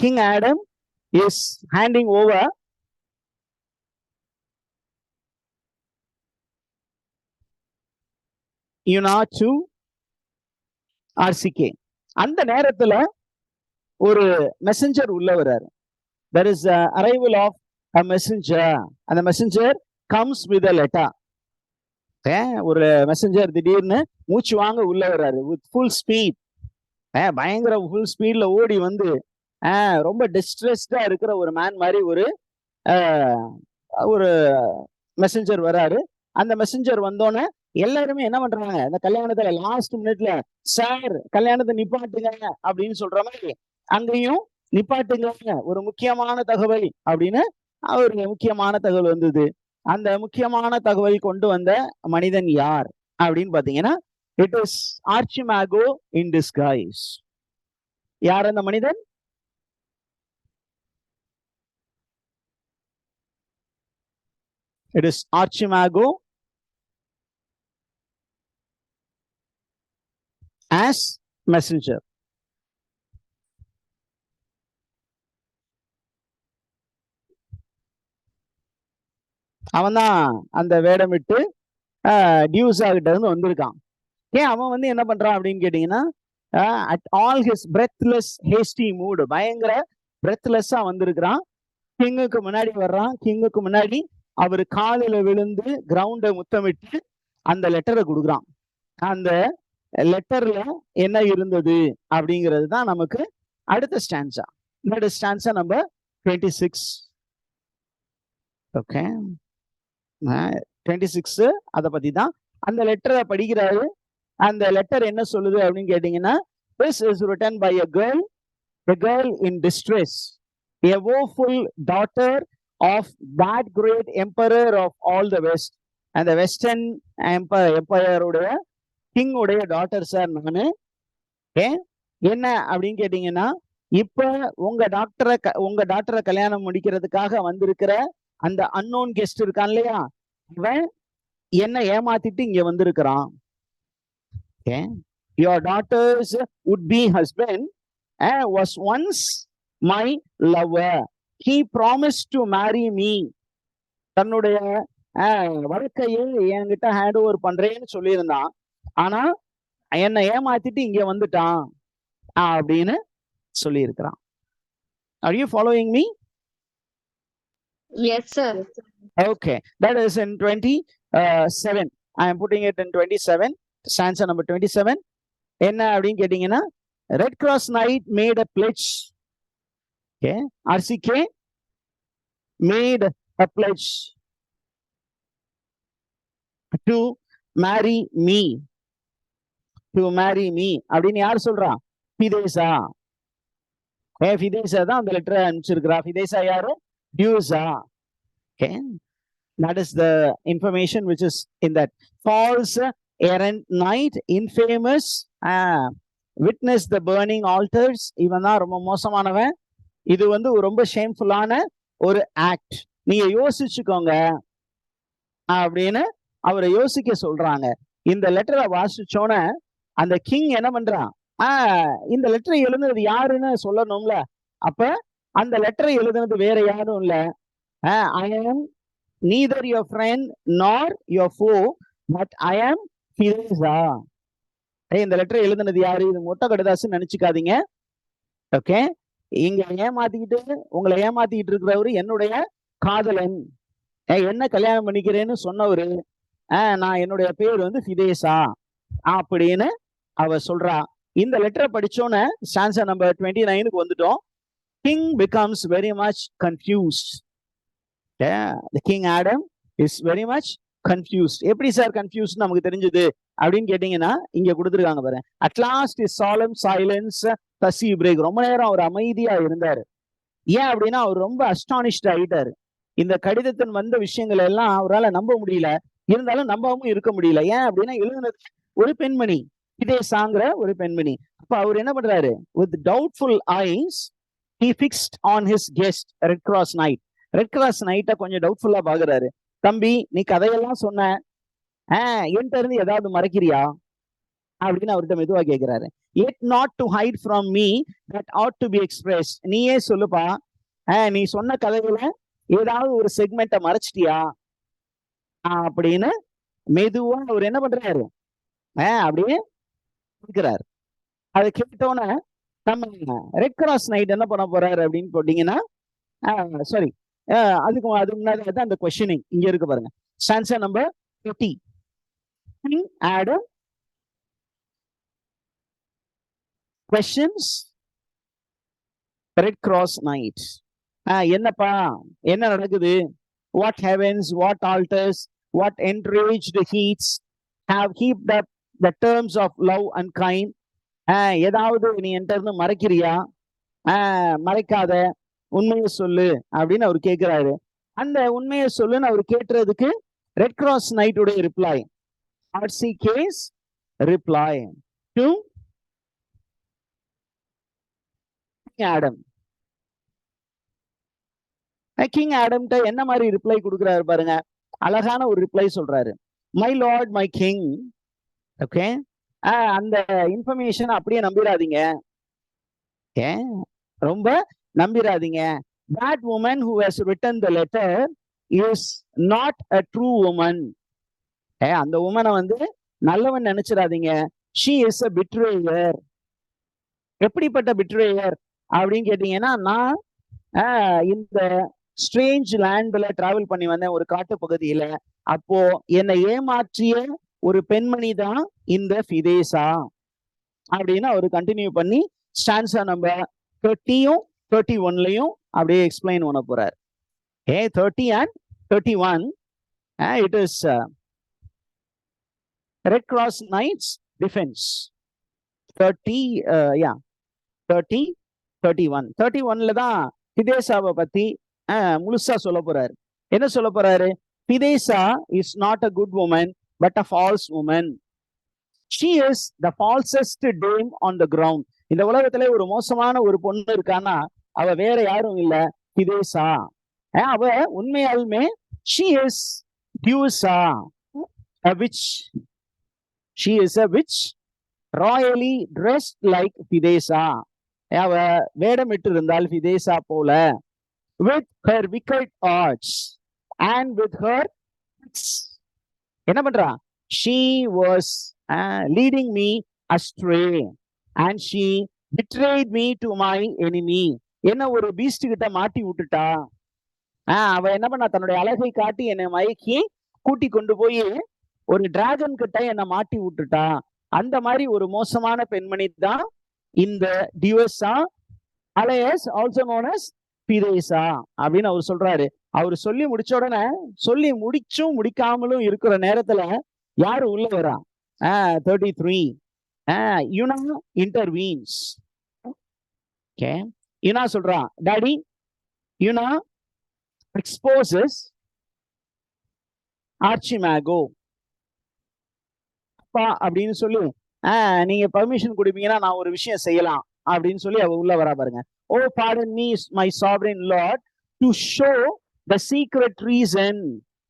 King Adam is handing over Una to RCK. அந்த நேரத்துல ஒரு மெசஞ்சர் உள்ள வர்றாரு. There is a arrival of a messenger. அந்த messenger comes with a letter. ஒரு மெசஞ்சர் திடீர்னு மூச்சு வாங்க உள்ள வர்றாரு with full speed. பயங்கர ஃபுல் ஸ்பீட்ல ஓடி வந்து ரொம்ப டிஸ்ட்ரெஸ்டா இருக்கிற ஒரு மேன் மாதிரி ஒரு மெசஞ்சர் வர்றாரு. அந்த மெசஞ்சர் வந்தோன்னே எல்லாருமே என்ன பண்றாங்க, இந்த கல்யாணத்துல லாஸ்ட் மினிட்ல சார் கல்யாணத்தை நிப்பாட்டுங்க அப்படின்னு சொல்ற மாதிரி அங்கேயும் நிப்பாட்டுங்க, ஒரு முக்கியமான தகவல் அப்படின்னு அவருக்கு முக்கியமான தகவல் வந்தது. அந்த முக்கியமான தகவல் கொண்டு வந்த மனிதன் யார் அப்படின்னு பாத்தீங்கன்னா, It is Archimago in disguise. யார் அந்த மனிதன்? It is Archimago as messenger. அவன்தான் அந்த வேடமிட்டு டியூஸா கிட்ட இருந்து வந்திருக்கான். ஏன் அவன் வந்து என்ன பண்றான் அப்படின்னு கேட்டீங்கன்னா, at all his breathless hasty mood, பயங்கர breathless-ஆ வந்திருக்கிறான். கிங்குக்கு முன்னாடி வர்றான். கிங்குக்கு முன்னாடி அவர் காலில விழுந்து கிரவுண்டை முத்தமிட்டு அந்த லெட்டரை கொடுக்குறான். அந்த லெட்டர்ல என்ன இருந்தது அப்படிங்கிறது தான் நமக்கு அடுத்த stanza. That is stanza number 26. Okay, 26 அதை பத்தி தான். அந்த லெட்டரை படிக்கிறாரு. அந்த லெட்டர் என்ன சொல்லுது அப்படின்னு கேட்டீங்கன்னா, this is written by a girl in distress, a woeful daughter of that great emperor of all the west. அந்த வெஸ்டர்ன் எம்பையர் உடைய கிங் உடைய டாட்டர் சார் நானு. என்ன அப்படின்னு கேட்டீங்கன்னா, இப்ப உங்க டாக்டரை கல்யாணம் முடிக்கிறதுக்காக வந்திருக்கிற அந்த அன்னோன் கெஸ்ட் இருக்கான் இல்லையா, இவன் என்ன ஏமாத்திட்டு இங்க வந்திருக்கிறான். Your daughter's would-be husband was once my lover. He promised to marry me. தன்னுடைய வாழ்க்கையை என்கிட்ட ஹேண்ட் ஓவர் பண்றேன்னு சொல்லியிருந்தான். ஆனா என்னை ஏமாத்திட்டு இங்க வந்துட்டான் அப்படின்னு சொல்லி இருக்கிறான். Are you following me? Yes, sir. Okay, that is in 27. I am putting it in 27. Stanza number 27. என்ன அப்படின்னு கேட்டீங்கன்னா, Red Cross Knight made a pledge. Okay, RCK made a pledge to marry me. To marry me அப்படின்னு யார் சொல்றா? ஃபிதேசா. ஃபிதேசா தான் அந்த லெட்டரை அனுப்பிச்சிருக்கிறா. ஃபிதேசா யாரு? டியூஸா. Okay, that is the information which is in that. False errant knight, infamous, witness the burning altars. இவன் தான் ரொம்ப மோசமானவன். இது வந்து ரொம்ப ஷேம்ஃபுல்லான ஒரு ஆக்ட். நீங்க யோசிச்சுக்கோங்க அப்படின்னு அவரை யோசிக்க சொல்றாங்க. இந்த லெட்டரை வாசிச்சோன அந்த கிங் என்ன பண்றான், இந்த லெட்டரை எழுதுனது யாருன்னு சொல்லணும்ல. அப்ப அந்த லெட்டரை எழுதுனது வேற யாரும் இல்ல, I am neither your friend nor your foe, but I am Fireza. இந்த லெட்டரை எழுதுனது யாரு? இது மொட்டை கடிதாசுன்னு நினைச்சுக்காதீங்க. ஓகே, இங்க உங்களை ஏமாத்திக்கிட்டு இருக்கிறவரு என்னுடைய காதலன். என்ன கல்யாணம் பண்ணிக்கிறேன்னு சொன்னவரு, நான் என்னுடைய பேர் வந்து ஃபிதேசா அப்படின்னு அவ சொல்றா. இந்த லெட்டரை படிச்சோன்னு ஸ்டான்ஸா நம்பர் 29க்கு வந்துட்டோம். King becomes very much confused. The King Adam is very much confused. எப்படி சார் கன்ஃபியூஸ்ட் நமக்கு தெரிஞ்சது அப்படின்னு கேட்டீங்கன்னா, இங்க கொடுத்துருக்காங்க பாரு. At last his solemn silence thus he break. ரொம்ப நேரம் அவர் அமைதியா இருந்தாரு. ஏன் அப்படின்னா அவர் ரொம்ப அஸ்டானிஷ்ட் ஆயிட்டாரு. இந்த கடிதத்தின் வந்த விஷயங்கள் எல்லாம் அவரால் நம்ப முடியல. இருந்தாலும் நம்பாமவும் இருக்க முடியல. ஏன் அப்படின்னா எழுதுனது ஒரு பெண்மணி, ஃபிதேசாங்கிற ஒரு பெண்மணி. அப்ப அவர் என்ன பண்றாரு? With doubtful eyes he fixed on his guest, Red Cross Knight. Red cross நைட்டை கொஞ்சம் டவுட்ஃபுல்லா பாக்குறாரு. தம்பி, நீ கதையெல்லாம் சொன்ன, என்கிட்ட இருந்து ஏதாவது மறைக்கிறியா அப்படின்னு அவர்கிட்ட மெதுவா கேட்கிறாரு. Yet not to hide from me that ought to be expressed. நீயே சொல்லுப்பா, நீ சொன்ன கதையில ஏதாவது ஒரு செக்மெண்ட்டை மறைச்சிட்டியா அப்படின்னு மெதுவா அவர் என்ன பண்றாரு, அப்படியே கேட்கிறாரு. அதை கேட்டோன்னே நம்ம ரெட் கிராஸ் நைட் என்ன பண்ண போறாரு அப்படின்னு போட்டீங்கன்னா, சாரி, அதுக்கு முன்னாடி அந்த கொஸ்டினிங் இங்க இருக்கு பாருங்க. Stanza number 50. King Adam questions Red Cross Knight. என்னப்பா, என்ன நடக்குது? What heavens, what altars, what enraged heats have heaped up the terms of love and kind. ஏதாவது நீ என்கிட்ட இருந்து மறைக்கிறியா? மறைக்காத, உண்மையை சொல்லு அப்படின்னு அவர் கேட்கிறாரு. அந்த உண்மையை சொல்லுன்னு அவர் கேட்டுறதுக்கு ரெட் கிராஸ் நைட்டுடைய reply, RCK's reply to Adam. King ஆடம்கிட்ட என்ன மாதிரி ரிப்ளை கொடுக்குறாரு பாருங்க, அழகான ஒரு ரிப்ளை சொல்றாரு. My Lord my king. Okay, அந்த இன்ஃபர்மேஷன் அப்படியே நம்பிடாதீங்க, ரொம்ப நம்பிடாதீங்க. That woman who has written the letter is not a true woman. அந்த உமனை வந்து நல்லவன் நினைச்சிடாதீங்க. She is a betrayer. எப்படிப்பட்ட betrayer அப்படின்னு கேட்டீங்கன்னா, நான் இந்த ஸ்ட்ரேஞ்ச் லேண்ட்ல டிராவல் பண்ணி வந்தேன் ஒரு காட்டு பகுதியில. அப்போ என்னை ஏமாற்றிய ஒரு பெண்மணி தான் இந்த ஃபிதேசா அப்படின்னு அவர் கண்டினியூ பண்ணி ஸ்டான்ஸா நம்பர் 30யும் 31லையும் அப்படியே எக்ஸ்பிளைன் பண்ண போறார். 30 and 31 it is Red Cross Knights defense. 30 31 31ல தான் ஃபிதேசாவை பத்தி முழுசா சொல்ல போறாரு. என்ன சொல்ல போறாரு? Fidessa is not a good woman but a false woman. She is the falsest dame on the ground. இந்த உலகத்துல ஒரு மோசமான ஒரு பொண்ணு இருக்கானா அவ வேற யாரும் இல்ல, ஃபிதேசா. அவ உண்மையாலுமே she is Diyosa, a witch. She is a witch, royally dressed like ஃபிதேசா. அவ வேடமிட்டு இருந்தால் ஃபிதேசா போல. With her wicked arts and with her என்ன பண்றா? She was leading me astray and she betrayed me to my enemy. என்ன ஒரு பீஸ்ட் கிட்ட மாட்டி விட்டுட்டா. அவ என்ன பண்ணா? தன்னுடைய அழகை காட்டி என்னை மயக்கி கூட்டி கொண்டு போய் ஒரு டிராகன் கிட்ட என்னை மாட்டி விட்டுட்டா. அந்த மாதிரி ஒரு மோசமான பெண்மணி தான் இந்த டியோசா, அலையஸ் ஆல்சோ நோன் அஸ் ஃபிதேசா அப்படின்னு அவர் சொல்றாரு. அவர் சொல்லி முடிச்ச உடனே, சொல்லி முடிச்சும் முடிக்காமலும் இருக்கிற நேரத்துல யாரு உள்ள வரா? 33 யுனா இன்டர்வீன்ஸ். ஓகே, யுனா சொல்றா, டாடி யுனா exposes ஆர்ச்சிமாகோ. அப்பா அப்படின்னு சொல்லி நீங்க பர்மிஷன் கொடுப்பீங்கன்னா நான் ஒரு விஷயம் செய்யலாம் அப்படின்னு சொல்லி அவ உள்ள வரா பாருங்க. Oh, pardon me, my sovereign lord, to show the secret reason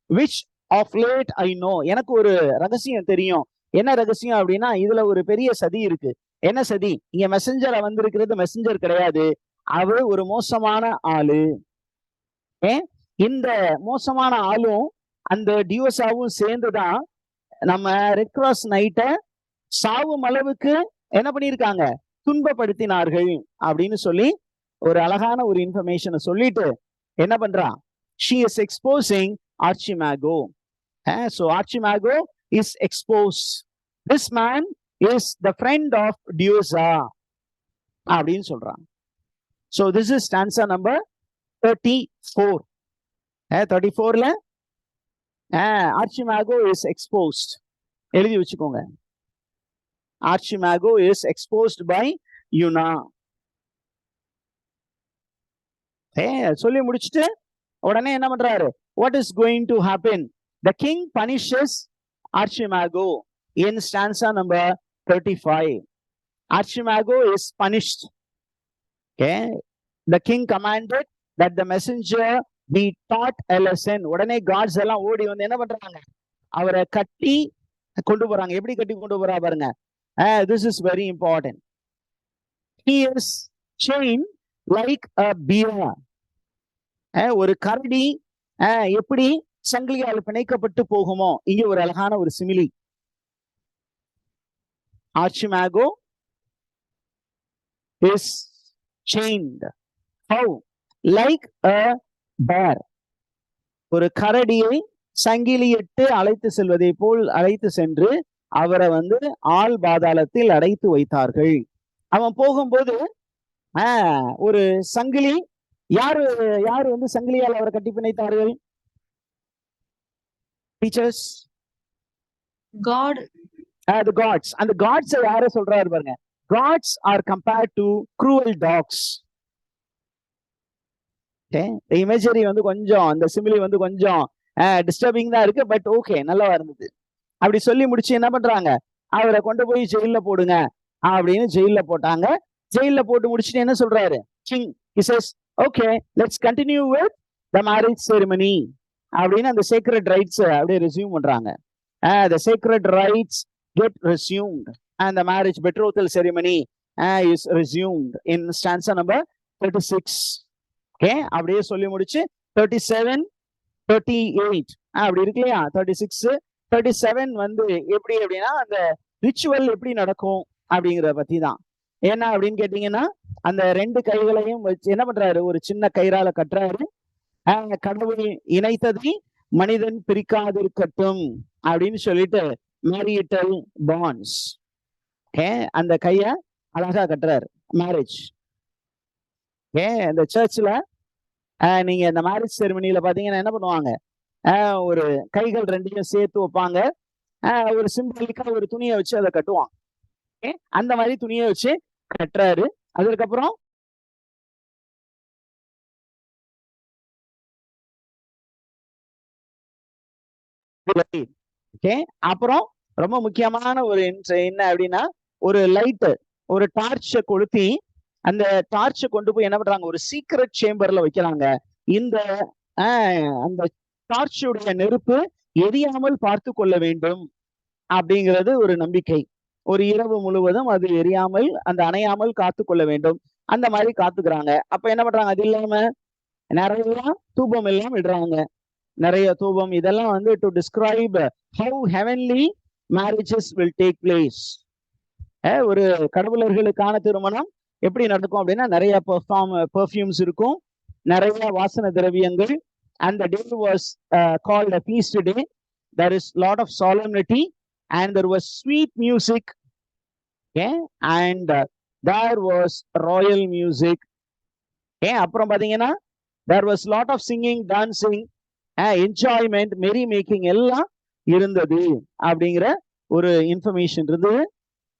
which of late I know. எனக்கு ஒரு ரகசியம் தெரியும். என்ன ரகசியம் அப்படின்னா, இதுல ஒரு பெரிய சதி இருக்கு. என்ன சதி? இங்க மெசஞ்சர் வந்திருக்கிறது மெசஞ்சர் கிடையாது, அவ ஒரு மோசமான ஆளு. இந்த மோசமான ஆளும் அந்த டியோசாவும் சேர்ந்துதான் நம்ம ரெட் கிராஸ் நைட்ட சாவும் அளவுக்கு என்ன பண்ணிருக்காங்க? துன்பப்படுத்தினார்கள் அப்படின்னு சொல்லி ஒரு அழகான ஒரு இன்ஃபர்மேஷனை சொல்லிட்டு என்ன பண்றா? She is exposing Archimago. So Archimago is exposed. This man is the friend of Diyosa அப்படின்னு சொல்றான். So this is stanza number 34. 34ல Archimago is exposed. எழுதி வச்சுக்கோங்க. Archimago is exposed by Yuna. சொல்லி முடிச்சுட்டு உடனே என்ன பண்றாரு? What is going to happen? The king punishes Archimago in stanza number 35. Archimago is punished. Okay, the king commanded that the messenger be taught a lesson. உடனே காட்ஸ் எல்லாம் ஓடி வந்து என்ன பண்றாங்க? அவரை கட்டி கொண்டு போறாங்க. எப்படி கட்டி கொண்டு போறா பாருங்க. This is very important. He is chained like a bear. ஒரு கரடி எப்படி சங்கிலியால் பிணைக்கப்பட்டு போகுமோ, இங்க ஒரு அழகான ஒரு சிமிலி. Archimago is chained. How? Like a bear. ஒரு கரடியை சங்கிலியிட்டு அழைத்து செல்வதை போல் அழைத்து சென்று அவரை வந்து ஆள் பாதாளத்தில் அடைத்து வைத்தார்கள். அவன் போகும்போது ஒரு சங்கிலி, யாரு வந்து சங்கிலியால் அவரை கட்டி பிணைத்தார்கள்? Teachers, God. the gods. அந்த gods யார சொல்றாரு பாருங்க. Gods are compared to cruel dogs. Imagery வந்து கொஞ்சம், அந்த சிமிலி வந்து கொஞ்சம் டிஸ்டர்பிங் தான் இருக்கு, பட் ஓகே, நல்லா இருந்தது. அப்படி சொல்லி முடிச்சு என்ன பண்றாங்க? அவரை கொண்டு போய் ஜெயில போடுங்க அப்படின்னு ஜெயில போட்டாங்க. ஜெயில போட்டு முடிச்சுட்டு என்ன சொல்றாரு king? he says okay, let's continue with the marriage ceremony அப்படின்னு அந்த sacred rites அப்படியே resume பண்றாங்க. The sacred rites get resumed and the marriage betrothal ceremony is resumed in stanza number 36. okay, அப்படியே சொல்லி முடிச்சு 37, 38 அப்படி இருக்கு இல்லையா? 36, 37 வந்து எப்படி அப்படின்னா அந்த ரிச்சுவல் எப்படி நடக்கும் அப்படிங்கிறத பத்தி தான். என்ன அப்படின்னு கேட்டீங்கன்னா, அந்த 2 கைகளையும் வச்சு என்ன பண்றாரு? ஒரு சின்ன கயிறால கட்டுறாரு. கடவுள் இணைத்ததை மனிதன் பிரிக்காதிருக்கட்டும் அப்படின்னு சொல்லிட்டு மேரிட்டல் பாண்ட்ஸ். அந்த கைய அழகா கட்டுறாரு. மேரேஜ் இந்த சர்ச்ல நீங்க இந்த மேரேஜ் செரிமனியில பாத்தீங்கன்னா என்ன பண்ணுவாங்க? ஒரு கைகள் 2ஐயும் சேர்த்து வைப்பாங்க. ஒரு சிம்பிளிக்கா ஒரு துணியை வச்சு அதை கட்டுவாங்க. அந்த மாதிரி துணியை வச்சு கட்டுறாரு. அதுக்கப்புறம் அப்புறம் ரொம்ப முக்கியமான ஒரு என்ன அப்படின்னா, ஒரு லைட், ஒரு டார்ச்சை கொளுத்தி அந்த டார்ச்சை கொண்டு போய் என்ன பண்றாங்க? ஒரு சீக்ரெட் சேம்பர்ல வைக்கிறாங்க. இந்த அந்த டார்ச்சுடைய நெருப்பு எரியாமல் பார்த்து கொள்ள வேண்டும் அப்படிங்கிறது ஒரு நம்பிக்கை. ஒரு இரவு முழுவதும் அது எரியாமல், அந்த அணையாமல் காத்து கொள்ள வேண்டும். அந்த மாதிரி காத்துக்கிறாங்க. அப்ப என்ன பண்றாங்க? அது இல்லாம நிறைய தூபம் எல்லாம் இடுறாங்க. நிறைய தூபம். இதெல்லாம் வந்து to describe how heavenly marriages will take place. ஒரு கடவுளர்களுக்கான திருமணம் எப்படி நடக்கும் அப்படின்னா, நிறைய பெர்ஃப்யூம்ஸ் இருக்கும், நிறைய வாசன திரவியங்கள். And the day was called a feast day. There is lot of solemnity and there was sweet music. And there was royal music. அப்புறம் பாத்தீங்கன்னா there was lot of singing, dancing, enjoyment, merry making எல்லாம் இருந்தது அப்படிங்கிற ஒரு இன்ஃபர்மேஷன் இருந்தது.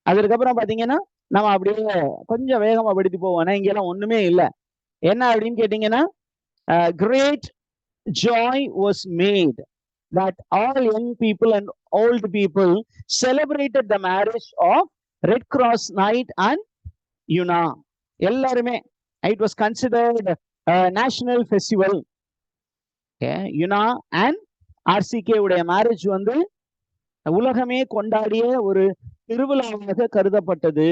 அதுக்கப்புறம் பாத்தீங்கன்னா நம்ம அப்படியே கொஞ்சம் வேகமா படித்து போவோம். இங்கெல்லாம் ஒண்ணுமே இல்லை. என்ன அப்படின்னு கேட்டீங்கன்னா, great joy was made that all young people and old people celebrated the marriage of Red Cross Knight and Una. எல்லாருமே it was considered a national festival. Una and RCK உடைய மேரேஜ் வந்து உலகமே கொண்டாடிய ஒரு திருவிழாவாக கருதப்பட்டது.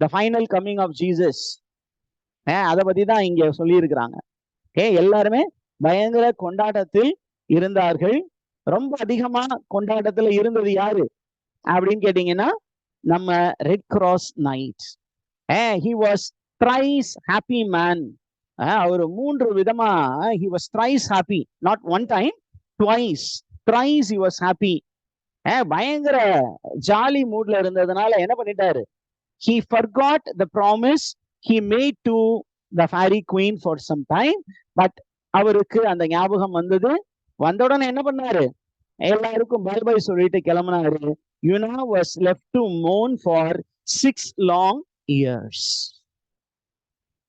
the final coming of Jesus. அதை பத்தி தான் இங்க சொல்லி இருக்கிறாங்க. எல்லாருமே பயங்கர கொண்டாட்டத்தில் இருந்தார்கள். ரொம்ப அதிகமா கொண்டாட்டத்துல இருந்தது யாரு அப்படின்னு கேட்டீங்கன்னா, நம்ம red cross night. he was thrice happy man. அவர் 3 விதமா he was thrice happy, not one time, twice, thrice he was happy. பயங்கர ஜாலி மூட்ல இருந்ததுனால என்ன பண்ணிட்டாரு? he forgot the promise he made to the fairy queen for some time. but அவருக்கு அந்த ஞாபகம் வந்தது. வந்த உடனே என்ன பண்ணாரு? எல்லாருக்கும் பை பை சொல்லிட்டு கிளம்பினாரு. Una was left to mourn for 6 long years.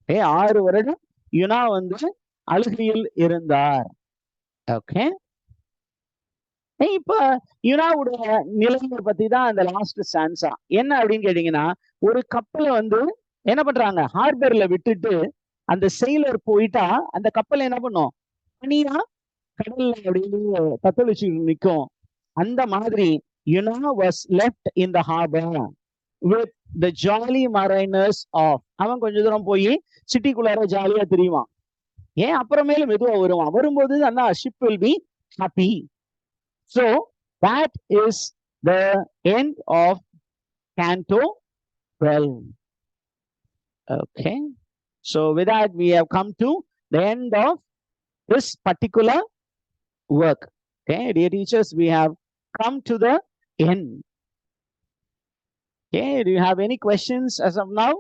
6 வருடம் யுனா வந்து அழுகையில் இருந்தார். ஓகே, இப்ப யுனாவுடைய நிலைமை பத்தி தான் அந்த லாஸ்ட் ஸ்டான்ஸா. என்ன அப்படின்னு கேட்டீங்கன்னா, ஒரு கப்பலை வந்து என்ன பண்றாங்க? ஹார்பர்ல விட்டுட்டு அந்த செயிலர் போயிட்டா அந்த கப்பல் என்ன பண்ணும்? தனியா கடல்ல அப்படின்னு தத்தளிச்சு நிற்கும். அந்த மாதிரி யுனா was left in the harbor with the jolly mariners of. அவன் கொஞ்ச தூரம் போய் சிட்டிக்குள்ளார ஜாலியா தெரியுவான். அப்புறமேலும் மெதுவா வருவான். வரும்போது அந்த ship will be happy. So that is the end of Canto 12. Okay, so with that we have come to the end of this particular work. Okay, dear teachers, we have come to the end. Okay, do you have any questions as of now?